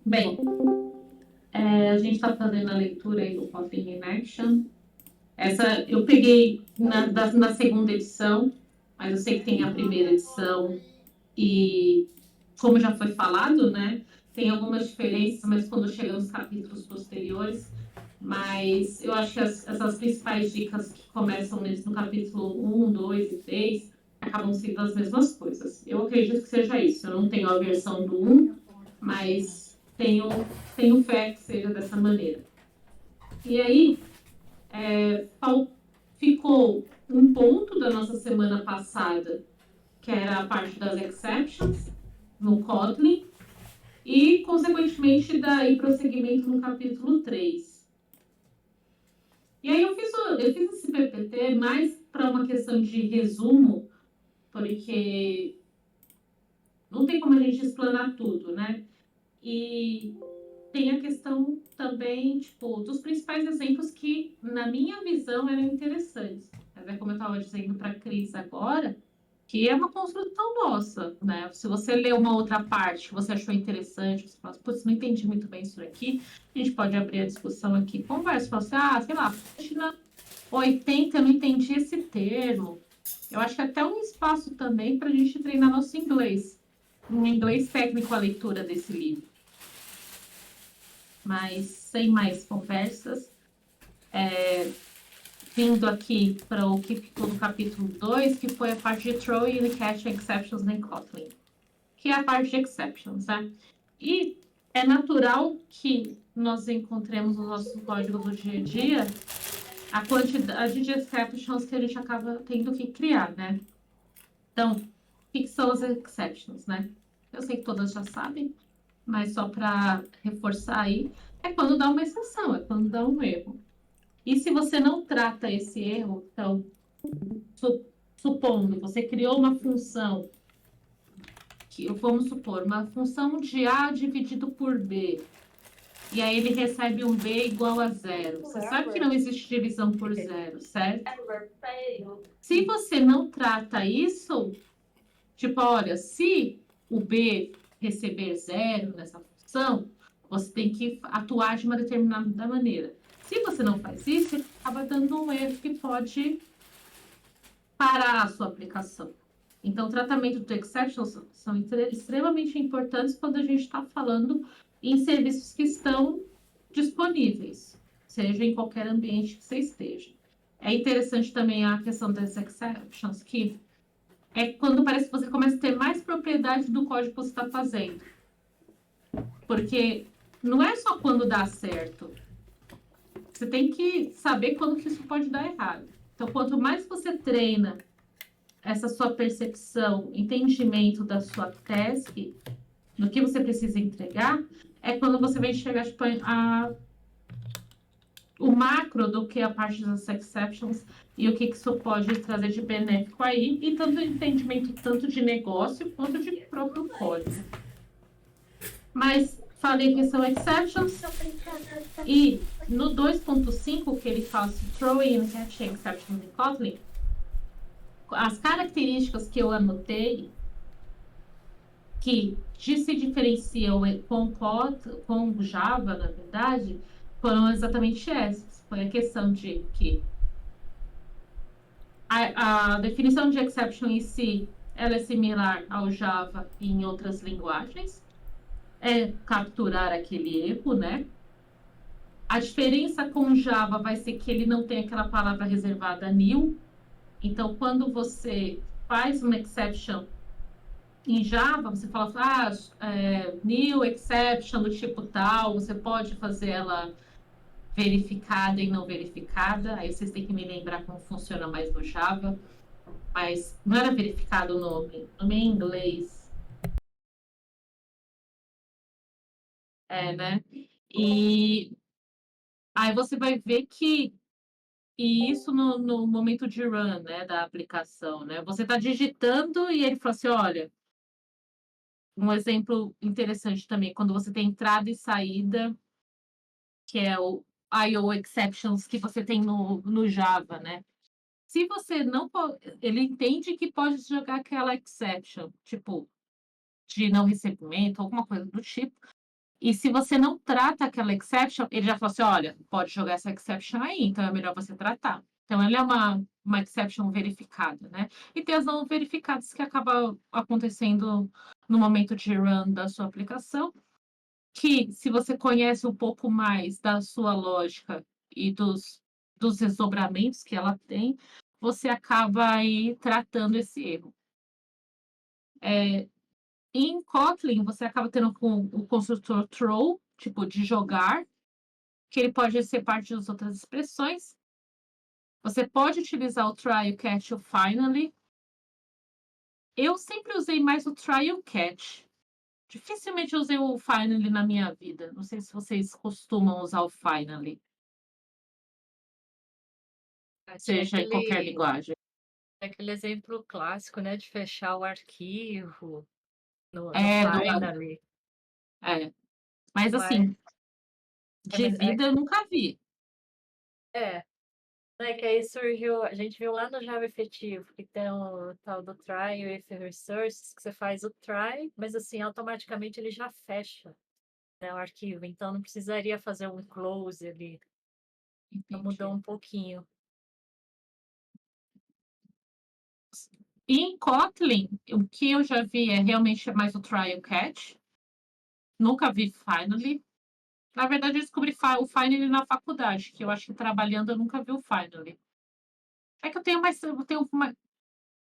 Bem, a gente está fazendo a leitura aí do Kotlin in Action. Essa eu peguei na segunda edição, mas eu sei que tem a primeira edição e, como já foi falado, né, tem algumas diferenças, mas quando chega nos capítulos posteriores. Mas eu acho que essas principais dicas que começam no capítulo 1, 2 e 3 acabam sendo as mesmas coisas. Eu acredito que seja isso. Eu não tenho a versão do 1, mas tenho fé que seja dessa maneira. E aí, ficou um ponto da nossa semana passada, que era a parte das exceptions, no Kotlin, e, consequentemente, daí prosseguimento no capítulo 3. E aí eu fiz esse PPT mais para uma questão de resumo, porque não tem como a gente explanar tudo, né? E tem a questão também, tipo, dos principais exemplos que, na minha visão, eram interessantes. Mas é como eu estava dizendo para a Cris agora, que é uma construção nossa, né? Se você lê uma outra parte que você achou interessante, você fala, putz, não entendi muito bem isso aqui, a gente pode abrir a discussão aqui, conversa, fala assim, sei lá, página 80, eu não entendi esse termo. Eu acho que até um espaço também para a gente treinar nosso inglês. Um inglês técnico a leitura desse livro. Mas sem mais conversas, vindo aqui para o que ficou no capítulo 2, que foi a parte de Throwing and Catching Exceptions in Kotlin, que é a parte de exceptions, né? E é natural que nós encontremos nos nossos códigos do dia a dia a quantidade de exceptions que a gente acaba tendo que criar, né? Então, o que são as exceptions, né? Eu sei que todas já sabem, mas só para reforçar aí, é quando dá uma exceção, é quando dá um erro. E se você não trata esse erro, então, supondo, você criou uma função, que vamos supor, uma função de A dividido por B, e aí ele recebe um B igual a zero. Você sabe que não existe divisão por zero, certo? Se você não trata isso, tipo, olha, se o B receber zero nessa função, você tem que atuar de uma determinada maneira. Se você não faz isso, ele acaba dando um erro que pode parar a sua aplicação. Então, o tratamento do exceptions são extremamente importantes quando a gente está falando em serviços que estão disponíveis, seja em qualquer ambiente que você esteja. É interessante também a questão das exceptions, que é quando parece que você começa a ter mais propriedade do código que você está fazendo. Porque não é só quando dá certo. Você tem que saber quando que isso pode dar errado. Então, quanto mais você treina essa sua percepção, entendimento da sua task, do que você precisa entregar, é quando você vai enxergar tipo, o macro do que a parte das exceptions e o que isso pode trazer de benéfico aí, e tanto entendimento tanto de negócio quanto de próprio código. Mas falei que são exceptions, e no 2.5, que ele fala throwing and catching exceptions em Kotlin, as características que eu anotei que se diferenciam com Java, na verdade, foram exatamente essas. Foi a questão de que a definição de exception em si ela é similar ao Java e em outras linguagens. É capturar aquele erro, né? A diferença com o Java vai ser que ele não tem aquela palavra reservada nil. Então, quando você faz uma exception em Java, você fala, new exception do tipo tal, você pode fazer ela verificada e não verificada. Aí vocês têm que me lembrar como funciona mais no Java. Mas não era verificado o nome em inglês. Né? E aí você vai ver que e isso no momento de run, né, da aplicação, né? Você está digitando e ele fala assim, olha, um exemplo interessante também, quando você tem entrada e saída, que é o I/O exceptions que você tem no Java, né? Se você não... Ele entende que pode jogar aquela exception, tipo, de não recebimento, alguma coisa do tipo, E se você não trata aquela exception, ele já fala assim, olha, pode jogar essa exception aí, então é melhor você tratar. Então, ela é uma exception verificada, né? E tem as não verificadas que acabam acontecendo no momento de run da sua aplicação, que se você conhece um pouco mais da sua lógica e dos desdobramentos que ela tem, você acaba aí tratando esse erro. Em Kotlin, você acaba tendo com o construtor throw, tipo, de jogar, que ele pode ser parte das outras expressões. Você pode utilizar o try, o catch, o finally. Eu sempre usei mais o try e o catch. Dificilmente usei o finally na minha vida. Não sei se vocês costumam usar o finally, Tinha seja em qualquer aquele, linguagem. aquele exemplo clássico, né, de fechar o arquivo no É, Finally. é. Mas Mas, assim, de vida eu nunca vi. é, né, que aí surgiu, a gente viu lá no Java efetivo, que tem o tal do try with resources, que você faz o try, mas assim, automaticamente ele já fecha, né, o arquivo, então não precisaria fazer um close ali, então mudou Entendi. um pouquinho. E em Kotlin, o que eu já vi é realmente mais o try e o catch. Nunca vi finally. Na verdade, eu descobri o Finally na faculdade, que eu acho que trabalhando eu nunca vi o Finally. É que eu tenho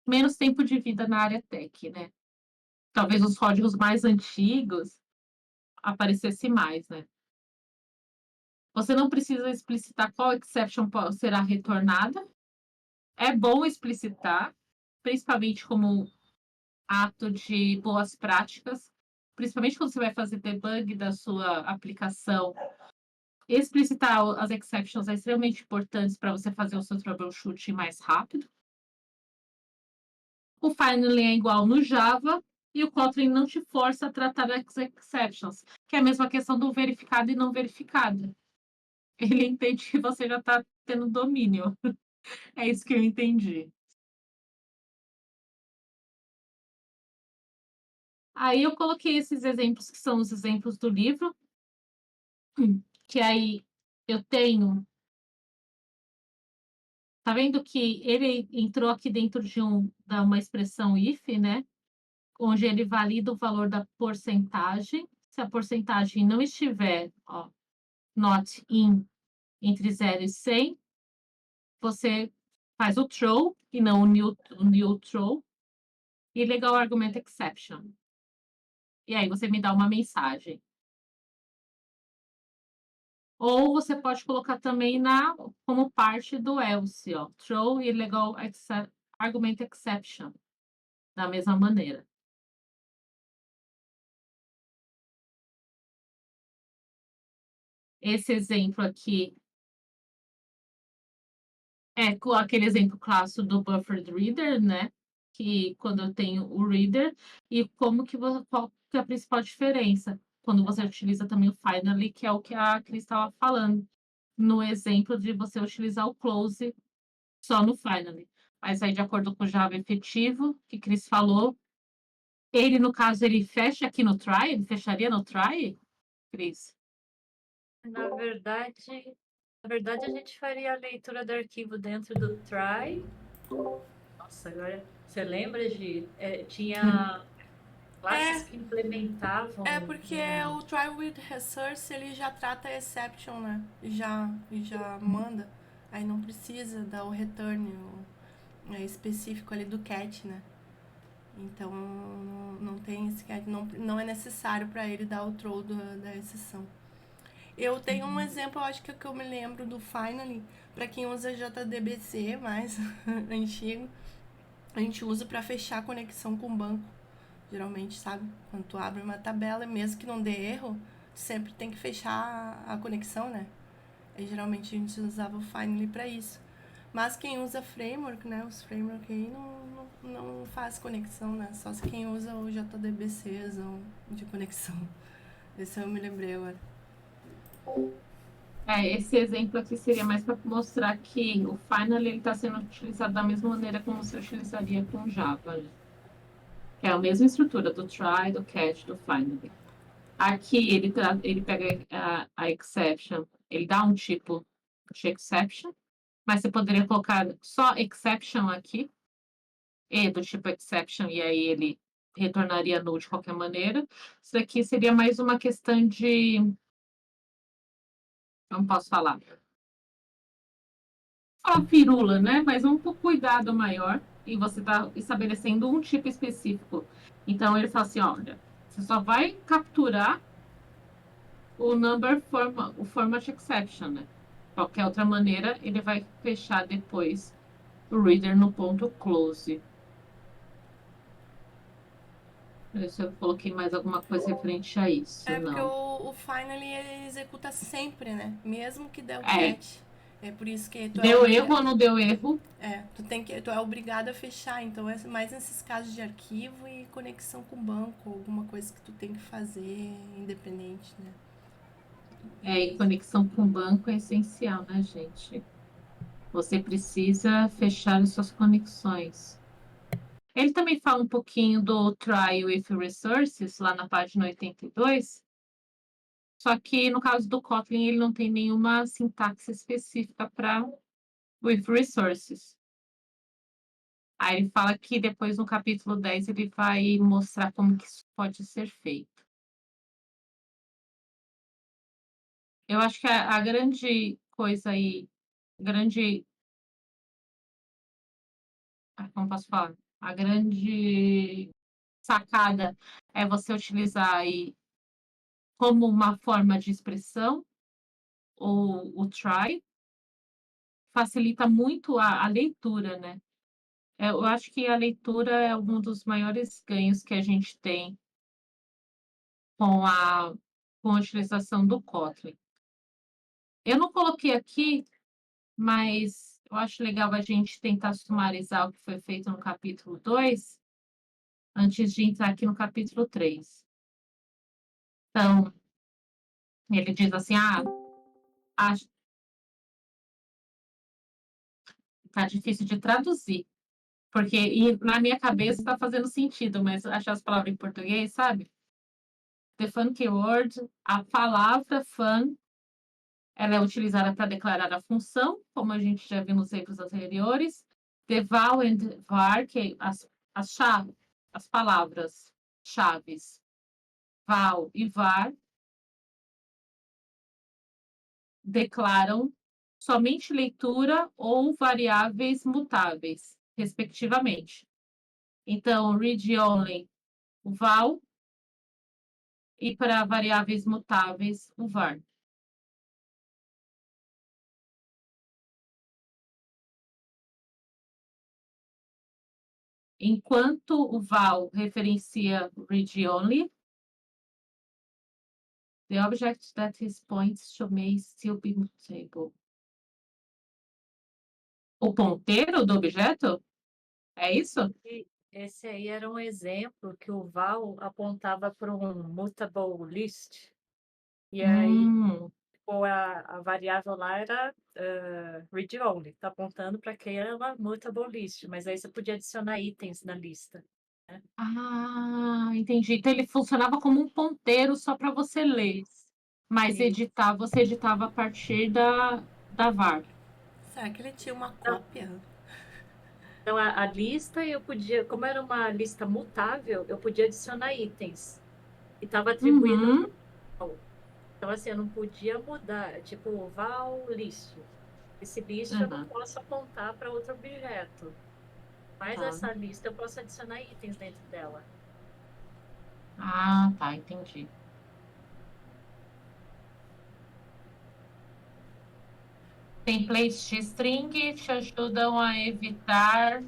menos tempo de vida na área tech, né? Talvez os códigos mais antigos aparecesse mais, né? Você não precisa explicitar qual exception será retornada. É bom explicitar, principalmente como ato de boas práticas, principalmente quando você vai fazer debug da sua aplicação. Explicitar as exceptions é extremamente importante para você fazer o seu troubleshooting mais rápido. O finally é igual no Java e o Kotlin não te força a tratar as exceptions, que é a mesma questão do verificado e não verificado. Ele entende que você já está tendo domínio. É isso que eu entendi. Aí eu coloquei esses exemplos que são os exemplos do livro, que aí eu tenho. Tá vendo que ele entrou aqui dentro de uma expressão if, né? Onde ele valida o valor da porcentagem. Se a porcentagem não estiver, ó, not in entre 0 e 100, você faz o throw e não o new throw. E legal argument exception. E aí você me dá uma mensagem. Ou você pode colocar também como parte do else, ó, throw e legal argument exception, da mesma maneira. Esse exemplo aqui é com aquele exemplo clássico do buffered reader, né? Que quando eu tenho o reader, e qual que é a principal diferença? Quando você utiliza também o finally, que é o que a Cris estava falando, no exemplo de você utilizar o close só no finally. Mas aí, de acordo com o Java efetivo, que Cris falou, ele, no caso, ele fecha aqui no try? Ele fecharia no try, Cris? Na verdade, a gente faria a leitura do arquivo dentro do try. Nossa, agora você lembra de tinha classes É, que implementavam porque o try with resource ele já trata a exception, né? Já manda. Aí não precisa dar o return específico ali do cat, né? Então não tem esse cat, não é necessário para ele dar o throw da exceção. Eu tenho um exemplo, eu acho que eu me lembro do Finally, para quem usa JDBC mais antigo, a gente usa para fechar a conexão com o banco. Geralmente, sabe? Quando tu abre uma tabela, mesmo que não dê erro, sempre tem que fechar a conexão, né? Aí, geralmente a gente usava o Finally para isso. Mas quem usa framework, né? Os framework aí não faz conexão, né? Só se quem usa o JDBC de conexão. Esse eu me lembrei agora. Esse exemplo aqui seria mais para mostrar que o Finally está sendo utilizado da mesma maneira como você utilizaria com Java. É a mesma estrutura do try, do catch, do finally. Aqui ele pega a exception, ele dá um tipo de exception, mas você poderia colocar só exception aqui, e do tipo exception, e aí ele retornaria null de qualquer maneira. Isso daqui seria mais uma questão de. Não posso falar. Fala firula, né? Mas um cuidado maior, e você está estabelecendo um tipo específico. Então ele fala assim: olha, você só vai capturar o o format exception, né? Qualquer outra maneira, ele vai fechar depois o reader no ponto close. Ver se eu coloquei mais alguma coisa referente a isso. É porque Não. o finally ele executa sempre, né? Mesmo que dê o É. catch. É por isso que tu Deu erro ou não deu erro? tu é obrigado a fechar. Então é mais nesses casos de arquivo e conexão com o banco, alguma coisa que tu tem que fazer independente, né? E conexão com o banco é essencial, né, gente? Você precisa fechar as suas conexões. Ele também fala um pouquinho do try with resources, lá na página 82. Só que no caso do Kotlin, ele não tem nenhuma sintaxe específica para with resources. Aí ele fala que depois no capítulo 10 ele vai mostrar como que isso pode ser feito. Eu acho que a grande coisa aí, grande, como posso falar? A grande sacada é você utilizar aí como uma forma de expressão o try, facilita muito a leitura, né? Eu acho que a leitura é um dos maiores ganhos que a gente tem com com a utilização do Kotlin. Eu não coloquei aqui, mas eu acho legal a gente tentar sumarizar o que foi feito no capítulo 2, antes de entrar aqui no capítulo 3. Então, ele diz assim, acho tá difícil de traduzir, porque na minha cabeça está fazendo sentido, mas achar as palavras em português, sabe? The fun keyword, a palavra fun, ela é utilizada para declarar a função, como a gente já viu nos exemplos anteriores. The val and var, que as palavras chaves, val e var, declaram somente leitura ou variáveis mutáveis, respectivamente. Então, read only, o val, e para variáveis mutáveis, o var. Enquanto o val referencia read only, the object that is points to may still be mutable. O ponteiro do objeto? É isso? E esse aí era um exemplo que o val apontava para um mutable list. E aí a variável lá era read only, está apontando para aquela mutable list, mas aí você podia adicionar itens na lista. Né? Entendi. Então ele funcionava como um ponteiro só para você ler. Mas Sim. você editava a partir da var. Será que ele tinha uma cópia? Então, a lista eu podia, como era uma lista mutável, eu podia adicionar itens. E estava atribuído ao val. Então, assim, eu não podia mudar, tipo, val list. Esse list eu não posso apontar para outro objeto. Mas essa lista eu posso adicionar itens dentro dela. Tá, entendi. Templates de string te ajudam a evitar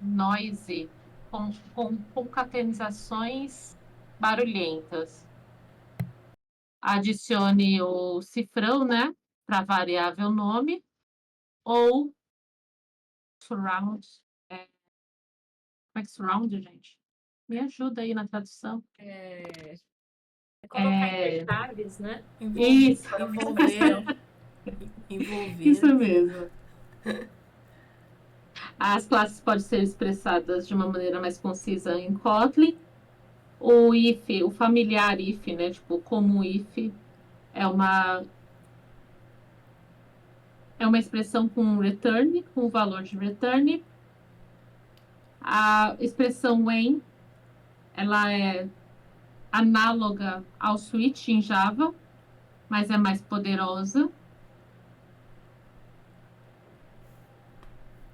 noise com concatenações barulhentas. Adicione o cifrão, né, para variável nome, ou surround. Como é que surround, gente? Me ajuda aí na tradução. É colocar entre chaves, né? Isso. Envolver. Isso mesmo. As classes podem ser expressadas de uma maneira mais concisa em Kotlin O if, o familiar if, né? Tipo, como if é uma expressão com return, com o valor de return. A expressão when, ela é análoga ao switch em Java, mas é mais poderosa.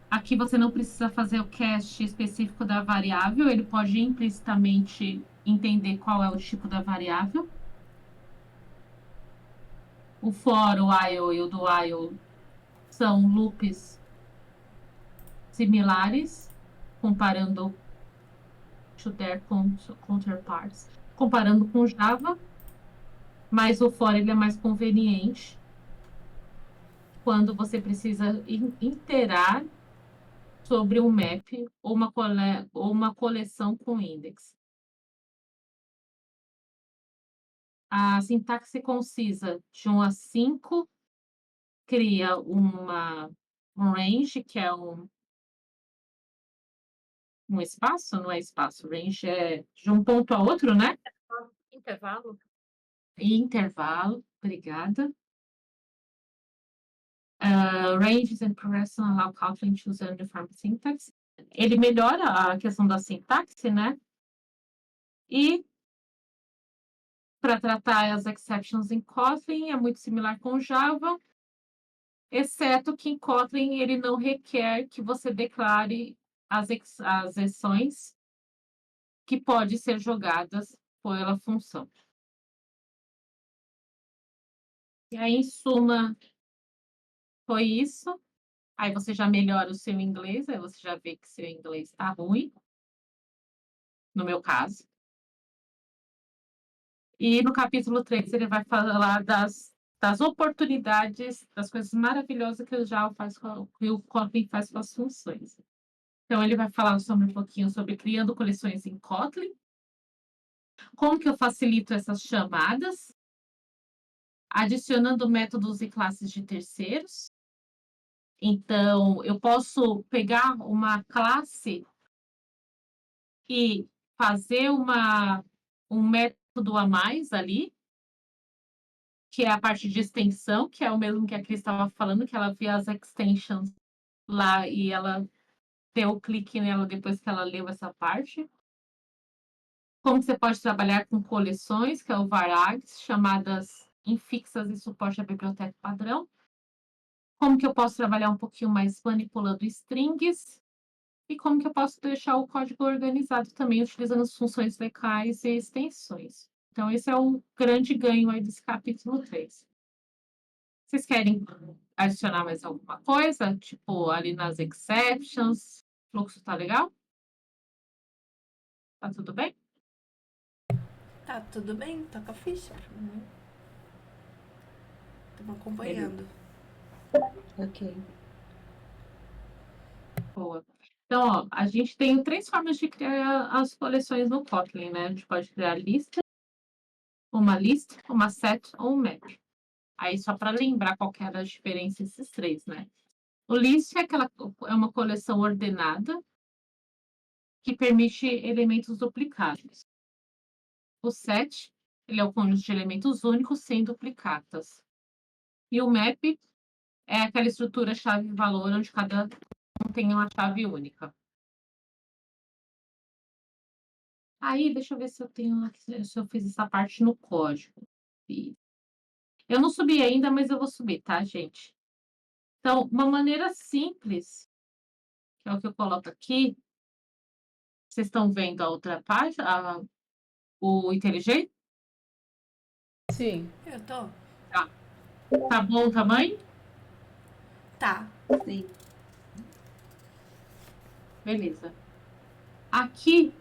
Aqui você não precisa fazer o cast específico da variável, ele pode implicitamente entender qual é o tipo da variável. O for, o while e o do while são loops similares, comparando to their counterparts, comparando com Java, mas o for ele é mais conveniente quando você precisa iterar sobre um map ou uma coleção com index. A sintaxe concisa de 1 a 5 cria um range, que é um espaço, não é espaço, range é de um ponto a outro, né? Intervalo? E intervalo, obrigada. Ranges and progression allow Kotlin to use uniform syntax. Ele melhora a questão da sintaxe, né? E para tratar as exceptions em Kotlin é muito similar com Java, exceto que em Kotlin ele não requer que você declare as exceções que podem ser jogadas pela função. E aí, em suma, foi isso. Aí você já melhora o seu inglês, aí você já vê que seu inglês está ruim, no meu caso. E no capítulo 3 ele vai falar das oportunidades, das coisas maravilhosas que o Java faz que o Kotlin faz com as funções. Então, ele vai falar sobre um pouquinho sobre criando coleções em Kotlin, como que eu facilito essas chamadas, adicionando métodos e classes de terceiros. Então, eu posso pegar uma classe e fazer um método a mais ali, que é a parte de extensão, que é o mesmo que a Cris estava falando, que ela via as extensions lá e ela deu o clique nela depois que ela leu essa parte. Como você pode trabalhar com coleções, que é o varargs, chamadas infixas e suporte à biblioteca padrão. Como que eu posso trabalhar um pouquinho mais manipulando strings. E como que eu posso deixar o código organizado também, utilizando as funções locais e extensões. Então, esse é o grande ganho aí desse capítulo 3. Vocês querem adicionar mais alguma coisa? Tipo, ali nas exceptions, o fluxo tá legal? Tá tudo bem? Tá tudo bem, toca a ficha. Estamos acompanhando. Ok. Boa. Então, ó, a gente tem 3 formas de criar as coleções no Kotlin, né? A gente pode criar uma list, uma set ou um map. Aí, só para lembrar qual que é a diferença desses 3, né? O list é uma coleção ordenada que permite elementos duplicados. O set, ele é o conjunto de elementos únicos sem duplicatas. E o map é aquela estrutura chave-valor onde cada um tem uma chave única. Aí, deixa eu ver se eu fiz essa parte no código. Eu não subi ainda, mas eu vou subir, tá, gente? Então, uma maneira simples, que é o que eu coloco aqui. Vocês estão vendo a outra página, o IntelliJ? Sim, Eu tô? Tá bom o tamanho? Tá. sim. Beleza. Aqui,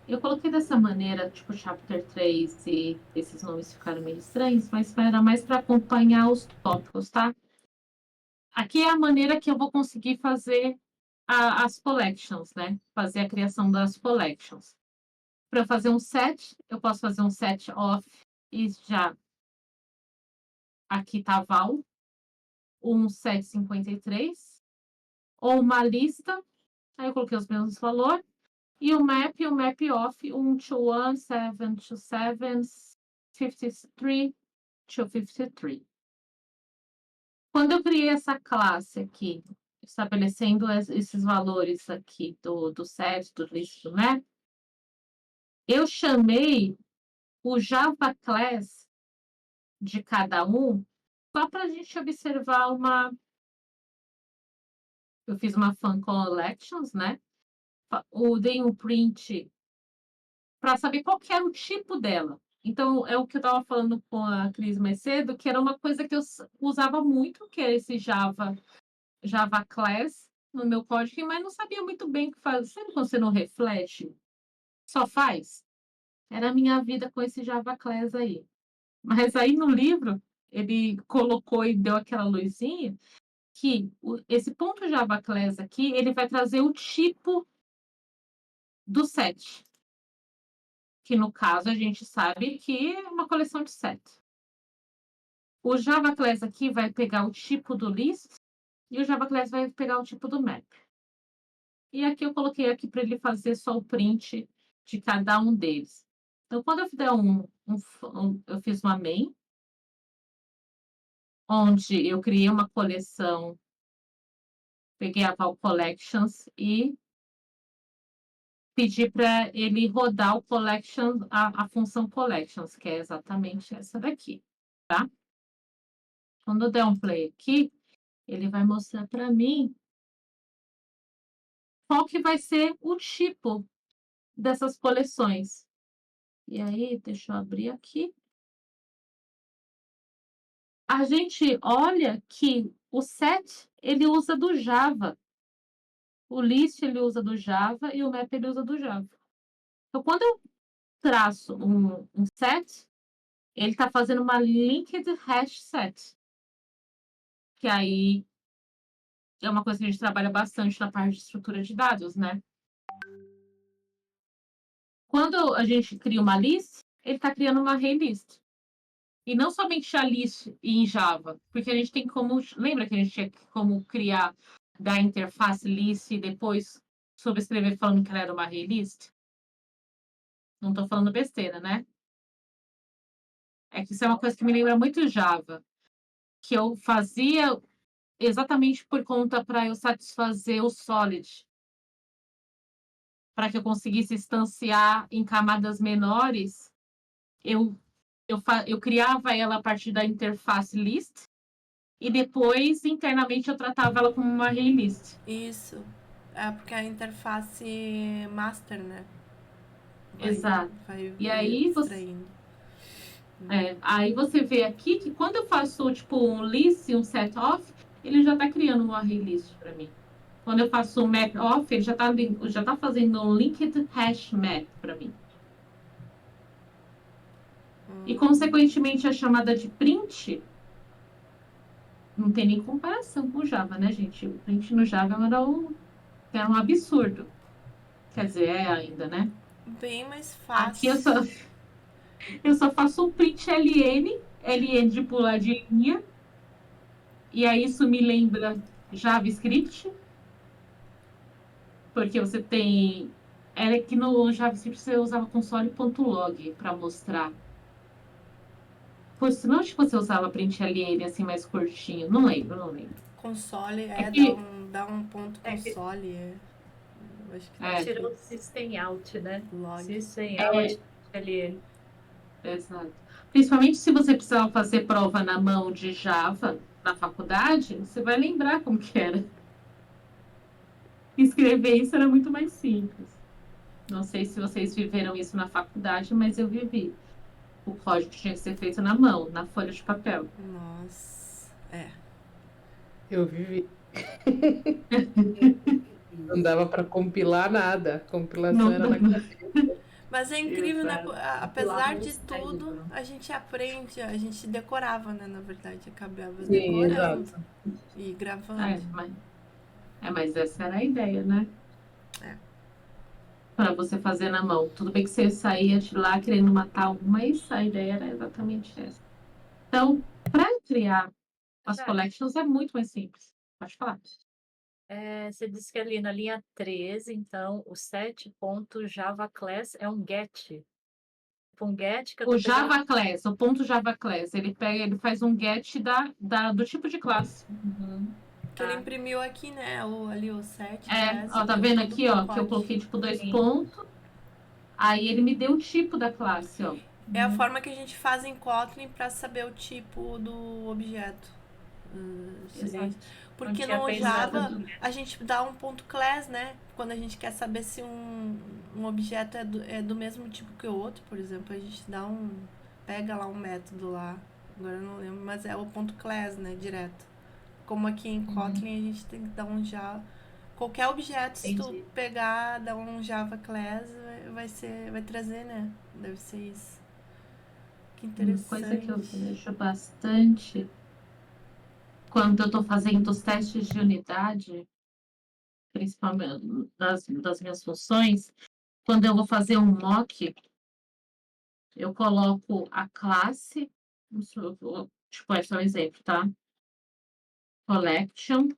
eu coloquei dessa maneira, tipo chapter 3, e esses nomes ficaram meio estranhos, mas era mais para acompanhar os tópicos, tá? Aqui é a maneira que eu vou conseguir fazer as collections, né? Fazer a criação das collections. Para eu fazer um set, eu posso fazer um set of e já aqui tá val, um set 53, ou uma lista, aí eu coloquei os mesmos valores, E o map off 121, 727, 53, 253. Quando eu criei essa classe aqui, estabelecendo esses valores aqui do set, do list, do map, eu chamei o Java class de cada um, só para a gente observar eu fiz uma fan collections, né? Dei um print para saber qual que era o tipo dela. Então, é o que eu estava falando com a Cris mais cedo, que era uma coisa que eu usava muito, que é esse Java class no meu código, mas não sabia muito bem o que fazer. Sabe quando você não reflete? Só faz? Era a minha vida com esse Java class aí. Mas aí no livro, ele colocou e deu aquela luzinha que esse ponto Java class aqui, ele vai trazer o tipo do set. Que no caso a gente sabe que é uma coleção de set. O Java class aqui vai pegar o tipo do list e o Java class vai pegar o tipo do map. E aqui eu coloquei aqui para ele fazer só o print de cada um deles. Então, quando eu fizer eu fiz uma main, onde eu criei uma coleção, peguei a Val Collections e pedi para ele rodar o collection, a função collections, que é exatamente essa daqui, tá? Quando eu der um play aqui, ele vai mostrar para mim qual que vai ser o tipo dessas coleções. E aí, deixa eu abrir aqui. A gente olha que o set, ele usa do Java. O list, ele usa do Java e o map, ele usa do Java. Então, quando eu traço um set, ele está fazendo uma linked hash set. Que aí é uma coisa que a gente trabalha bastante na parte de estrutura de dados, né? Quando a gente cria uma list, ele está criando uma array list. E não somente a list em Java, porque a gente tem como... Lembra que a gente tinha como criar da interface list e depois sobrescrever falando que ela era uma array list? Não estou falando besteira, né? É que isso é uma coisa que me lembra muito Java, que eu fazia exatamente por conta para eu satisfazer o Solid, para que eu conseguisse instanciar em camadas menores, eu criava ela a partir da interface list e depois, internamente, eu tratava ela como uma array list. Isso. É porque a interface master, né? Exato. Vai E aí extraindo. aí você vê aqui que quando eu faço tipo um list, um set off, ele já está criando uma array list para mim. Quando eu faço um map off, ele já tá fazendo um linked hash map para mim. E, consequentemente, a chamada de print não tem nem comparação com o Java, né, gente? O print no Java era um absurdo. Quer dizer, é ainda, né? Bem mais Aqui fácil. eu só faço um print LN de pular de linha, e aí isso me lembra JavaScript, porque você tem... Era que no JavaScript você usava console.log para mostrar. Pois senão acho que você usava print LN assim mais curtinho. Não lembro. Console, É que... dá um ponto É que- console. Acho que É, Tirou o system out, né? log. System out ali. exato. Principalmente se você precisava fazer prova na mão de Java na faculdade, você vai lembrar como que era. Escrever isso era muito mais simples. Não sei se vocês viveram isso na faculdade, mas eu vivi. O código tinha que ser feito na mão, na folha de papel. Nossa. Eu vivi. Não dava para compilar nada. A compilação era na cabeça. Mas é incrível, né? Exato. Apesar Lá de no tudo, cérebro. a gente aprende, a gente decorava, né? Na verdade, acabava Sim, decorando exato. e gravando. Mas essa era a ideia, né? Para você fazer na mão. Tudo bem que você saía de lá querendo matar um, mas a ideia era exatamente essa. Então, para criar as Já. collections é muito mais simples. Pode falar. Você disse que ali na linha 13, então, o set.java class é um get. Tipo, um get que eu O tô pegando. Java Class, o ponto Java Class, ele faz um get do tipo de classe. Uhum. Que ele Tá. imprimiu aqui, né? Ali o set, class, Ó, e tá deu vendo todo o aqui, ó, que eu pacote. coloquei tipo 2 Sim. pontos. Aí ele me deu o tipo da classe, ó. É a forma que a gente faz em Kotlin para saber o tipo do objeto. Exato. Porque Não tinha no pensado Java no a gente dá um ponto class, né? Quando a gente quer saber se um objeto é do mesmo tipo que o outro, por exemplo, a gente dá pega lá um método lá, agora eu não lembro, mas é o ponto class, né? Direto. Como aqui em Kotlin a gente tem que dar um Java. Qualquer objeto, se tu Entendi. pegar, dar um Java class, vai trazer, né? Deve ser isso. Que Uma coisa que eu interessante. vejo bastante quando eu estou fazendo os testes de unidade, principalmente das minhas funções, quando eu vou fazer um mock, eu coloco a classe, tipo, esse é um exemplo, tá? Collection.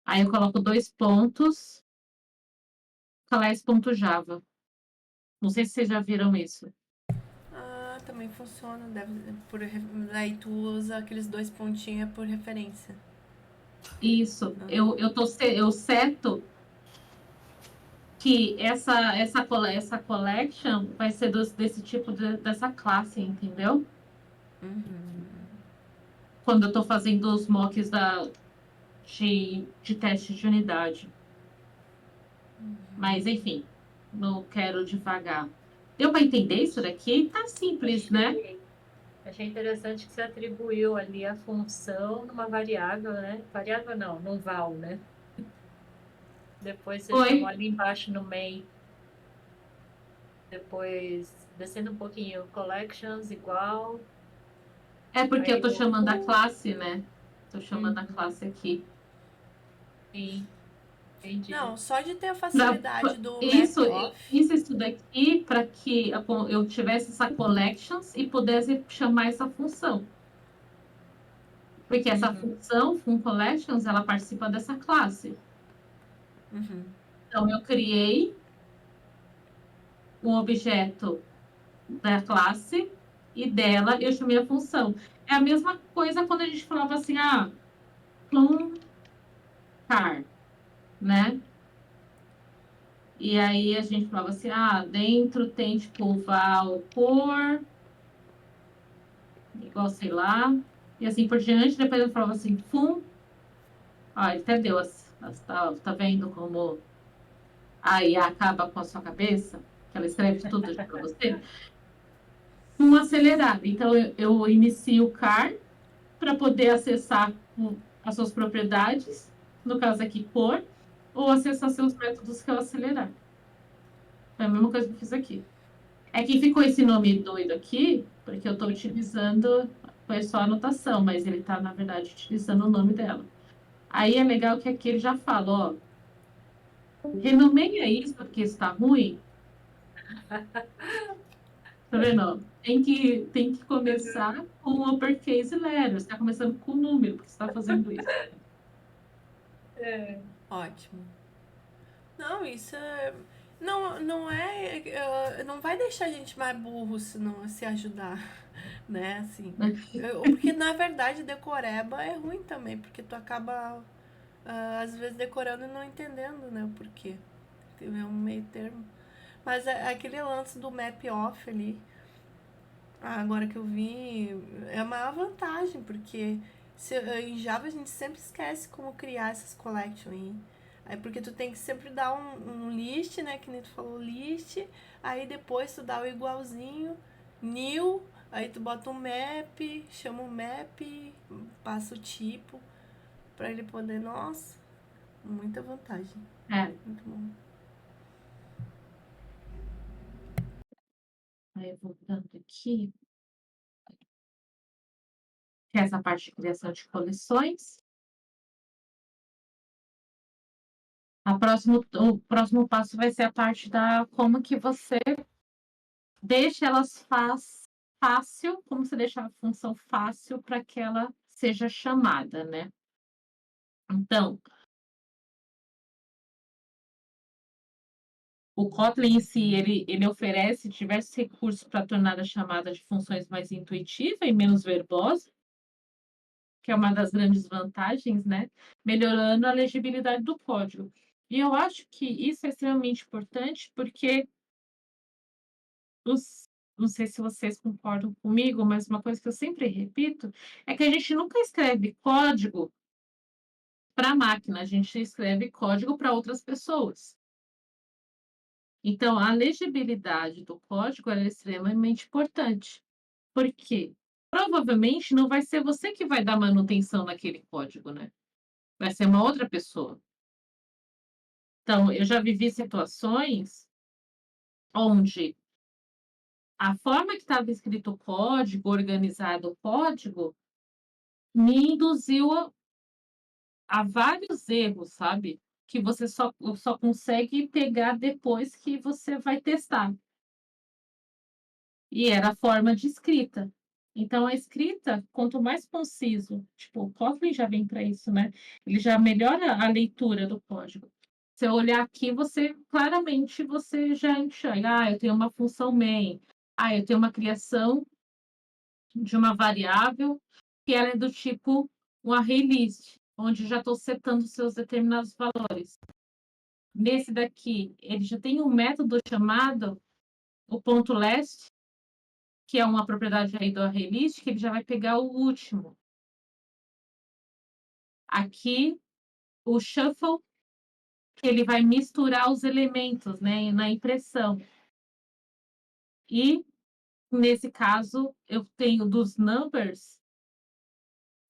Aí eu coloco 2 pontos, class.java. Não sei se vocês já viram isso. Ah, também funciona. Daí tu usa aqueles 2 pontinhos por referência. Isso, eu seto que essa collection vai ser desse tipo dessa classe, entendeu? Quando eu estou fazendo os mocks de teste de unidade. Mas, enfim, não quero devagar. Deu para entender isso daqui? Tá simples, né? Achei interessante que você atribuiu ali a função numa variável, né? Variável não, num val, né? Depois você Foi. chamou ali embaixo no main. Depois, descendo um pouquinho, collections igual. É porque eu Aí tô o. chamando a classe, né? Tô chamando a Uhum, classe aqui. sim, entendi. Não, só de ter a Pra- facilidade do Isso, map eu off. fiz isso daqui para que eu tivesse essa collections e pudesse chamar essa função. Porque essa Uhum, função, collections, ela participa dessa classe. Então, eu criei um objeto da classe e dela eu chamei a função. É a mesma coisa quando a gente falava assim, clone car, né? E aí a gente falava assim, dentro tem tipo val cor, igual sei lá, e assim por diante. Depois eu falava assim, ele até deu tá vendo como a IA acaba com a sua cabeça, que ela escreve tudo para você? Um acelerado. Então eu inicio o car para poder acessar as suas propriedades, no caso aqui cor, ou acessar seus métodos que é o acelerar. É a mesma coisa que eu fiz aqui. É que ficou esse nome doido aqui, porque eu estou utilizando, foi só a anotação, mas ele está, na verdade, utilizando o nome dela. Aí é legal que aqui ele já fala, renomeia isso, porque isso está ruim. Tá vendo? Tem que começar com uppercase letters, está começando com número, porque você está fazendo isso. é, Ótimo. Não, isso é. Não, não é. Não vai deixar a gente mais burro se não se ajudar, né? Assim. Porque na verdade decoreba é ruim também, porque tu acaba às vezes decorando e não entendendo, né? O porquê. É um meio termo. Mas aquele lance do map off ali, agora que eu vi, é a maior vantagem, porque em Java a gente sempre esquece como criar essas collections aí. Aí porque tu tem que sempre dar um list, né? Que nem tu falou, list. Aí depois tu dá o igualzinho, new. Aí tu bota um map, chama o map, passa o tipo pra ele poder. Nossa, muita vantagem. É, Muito bom. aí voltando aqui, que é essa parte de criação de coleções. O próximo passo vai ser a parte da como que você deixa elas fácil, como você deixa a função fácil para que ela seja chamada, né? Então, o Kotlin em si, ele oferece diversos recursos para tornar a chamada de funções mais intuitiva e menos verbosa, que é uma das grandes vantagens, né? Melhorando a legibilidade do código. E eu acho que isso é extremamente importante porque não sei se vocês concordam comigo, mas uma coisa que eu sempre repito é que a gente nunca escreve código para a máquina, a gente escreve código para outras pessoas. Então, a legibilidade do código é extremamente importante, porque provavelmente não vai ser você que vai dar manutenção naquele código, né? Vai ser uma outra pessoa. Então, eu já vivi situações onde a forma que estava escrito o código, organizado o código, me induziu a vários erros, sabe? Que você só consegue pegar depois que você vai testar. E era a forma de escrita. Então, a escrita, quanto mais conciso, tipo, o Kotlin já vem para isso, né? Ele já melhora a leitura do código. Se eu olhar aqui, claramente você já enxerga, eu tenho uma função main, eu tenho uma criação de uma variável que ela é do tipo um array list, onde já estou setando seus determinados valores. Nesse daqui, ele já tem um método chamado o ponto last, que é uma propriedade aí do array list, que ele já vai pegar o último. Aqui, o shuffle, que ele vai misturar os elementos, né, na impressão. E, nesse caso, eu tenho dos numbers,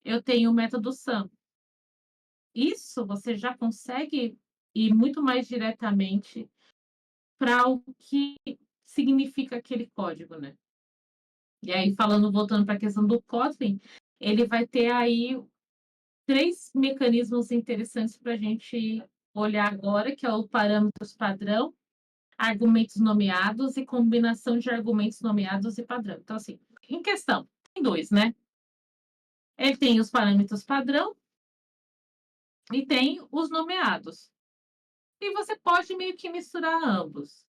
eu tenho o método sum. Isso você já consegue ir muito mais diretamente para o que significa aquele código, né? E aí, voltando para a questão do Kotlin, ele vai ter aí 3 mecanismos interessantes para a gente olhar agora, que é o parâmetros padrão, argumentos nomeados e combinação de argumentos nomeados e padrão. Então, assim, em questão, tem 2, né? Ele tem os parâmetros padrão e tem os nomeados. E você pode meio que misturar ambos.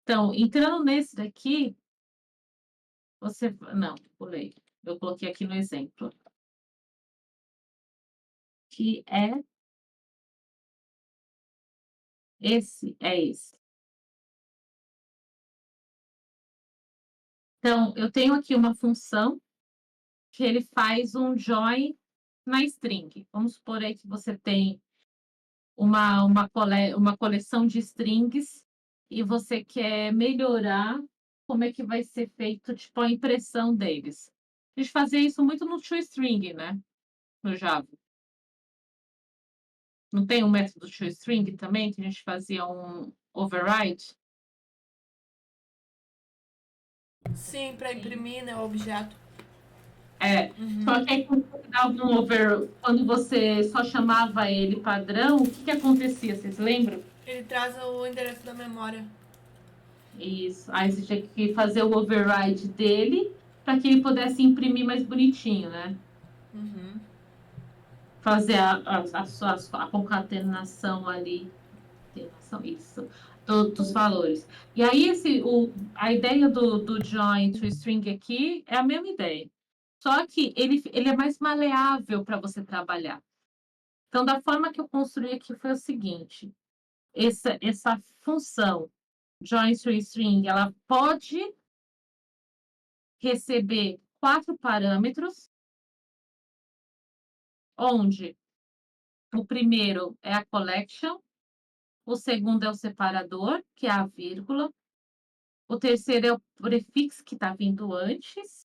Então, entrando nesse daqui, você... Não, pulei. Eu coloquei aqui no exemplo. Que é esse. Então, eu tenho aqui uma função que ele faz um join na string. Vamos supor aí que você tem uma coleção de strings e você quer melhorar como é que vai ser feito, tipo, a impressão deles. A gente fazia isso muito no toString, né? No Java. Não tem um método toString também, que a gente fazia um override? Sim, para imprimir, né, o objeto. Só que aí quando você só chamava ele padrão, o que acontecia? Vocês lembram? Ele traz o endereço da memória. Isso. Aí você tinha que fazer o override dele para que ele pudesse imprimir mais bonitinho, né? Fazer a concatenação ali. Isso. Dos valores. E aí, a ideia do join to string aqui é a mesma ideia. Só que ele é mais maleável para você trabalhar. Então, da forma que eu construí aqui foi o seguinte: essa função join to string, ela pode receber 4 parâmetros, onde o primeiro é a collection, o segundo é o separador, que é a vírgula, o terceiro é o prefixo que está vindo antes,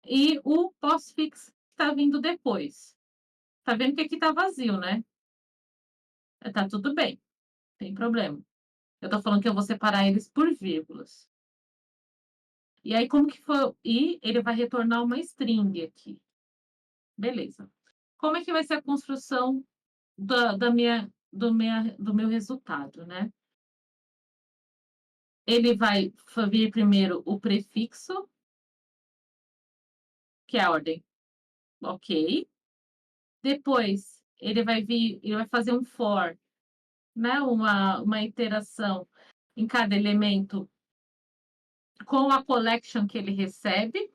e o postfix que está vindo depois. Tá vendo que aqui está vazio, né? Tá tudo bem, não tem problema. Eu estou falando que eu vou separar eles por vírgulas. E aí, como que foi? E ele vai retornar uma string aqui. Beleza. Como é que vai ser a construção do meu resultado, né? Ele vai vir primeiro o prefixo, que é a ordem. Ok. Depois, ele vai fazer um for, né? Uma iteração em cada elemento com a collection que ele recebe.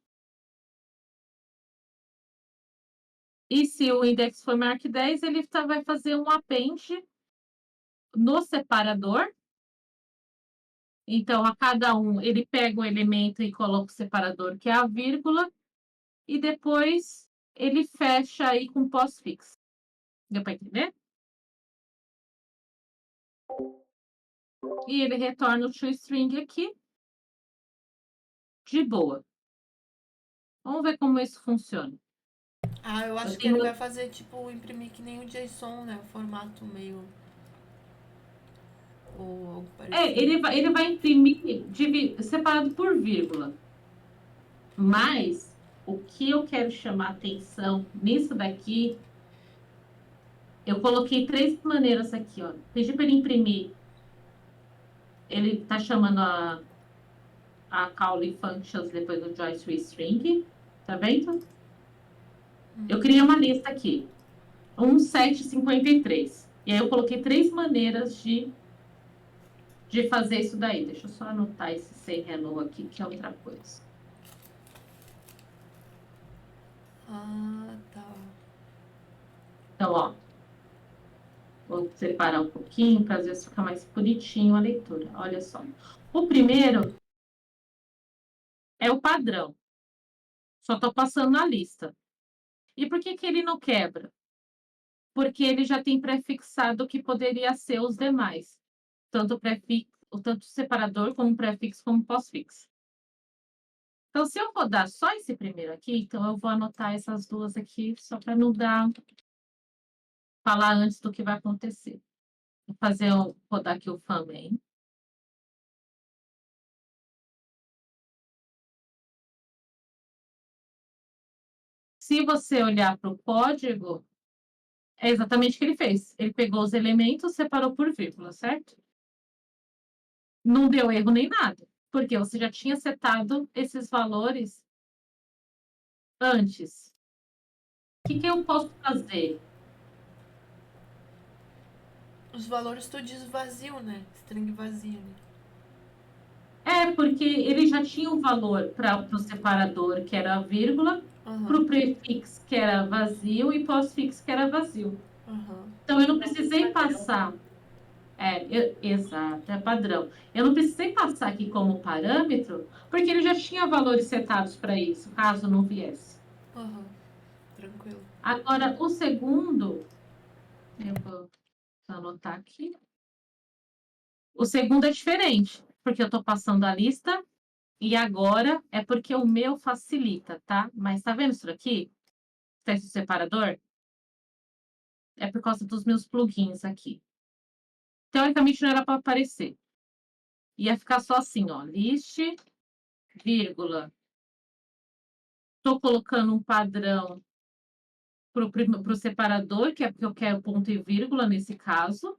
E se o index for maior que 10, ele vai fazer um append no separador. Então, a cada um, ele pega um elemento e coloca o separador, que é a vírgula, e depois ele fecha aí com postfix. Deu para entender? E ele retorna o toString aqui. De boa. Vamos ver como isso funciona. Ah, eu acho que ele vai fazer, tipo, imprimir que nem o JSON, né? O formato meio... Ou algo parecido. Ele vai imprimir separado por vírgula. Mas o que eu quero chamar atenção nisso daqui, eu coloquei 3 maneiras aqui, ó. Pedi para ele imprimir. Ele está chamando a calling functions depois do join string. Tá vendo? Eu criei uma lista aqui. 1753. E aí eu coloquei 3 maneiras de fazer isso daí. Deixa eu só anotar esse say hello aqui, que é outra coisa. Ah, tá. Então, ó. Vou separar um pouquinho para às vezes ficar mais bonitinho a leitura. Olha só. O primeiro é o padrão. Só estou passando na lista. E por que ele não quebra? Porque ele já tem prefixado o que poderia ser os demais. Tanto o separador como prefixo como pós-fixo. Então, se eu rodar só esse primeiro aqui, então eu vou anotar essas duas aqui, só para não falar antes do que vai acontecer. Vou rodar aqui o FAMEN. Se você olhar para o código, é exatamente o que ele fez. Ele pegou os elementos, separou por vírgula, certo? Não deu erro nem nada, porque você já tinha setado esses valores antes. O que eu posso fazer? Os valores todos vazio, né? String vazio, né? Porque ele já tinha um valor para o separador, que era a vírgula, para o prefixo, que era vazio, e pós-fixo, que era vazio. Então, eu não precisei passar. Exato, é padrão. Eu não precisei passar aqui como parâmetro, porque ele já tinha valores setados para isso, caso não viesse. Tranquilo. Agora, o segundo, eu vou anotar aqui. O segundo é diferente, porque eu estou passando a lista e agora é porque o meu facilita, tá? Mas tá vendo isso aqui? Teste separador? É por causa dos meus plugins aqui. Teoricamente não era para aparecer. Ia ficar só assim, ó. List, vírgula. Estou colocando um padrão para o separador, que é porque eu quero ponto e vírgula nesse caso.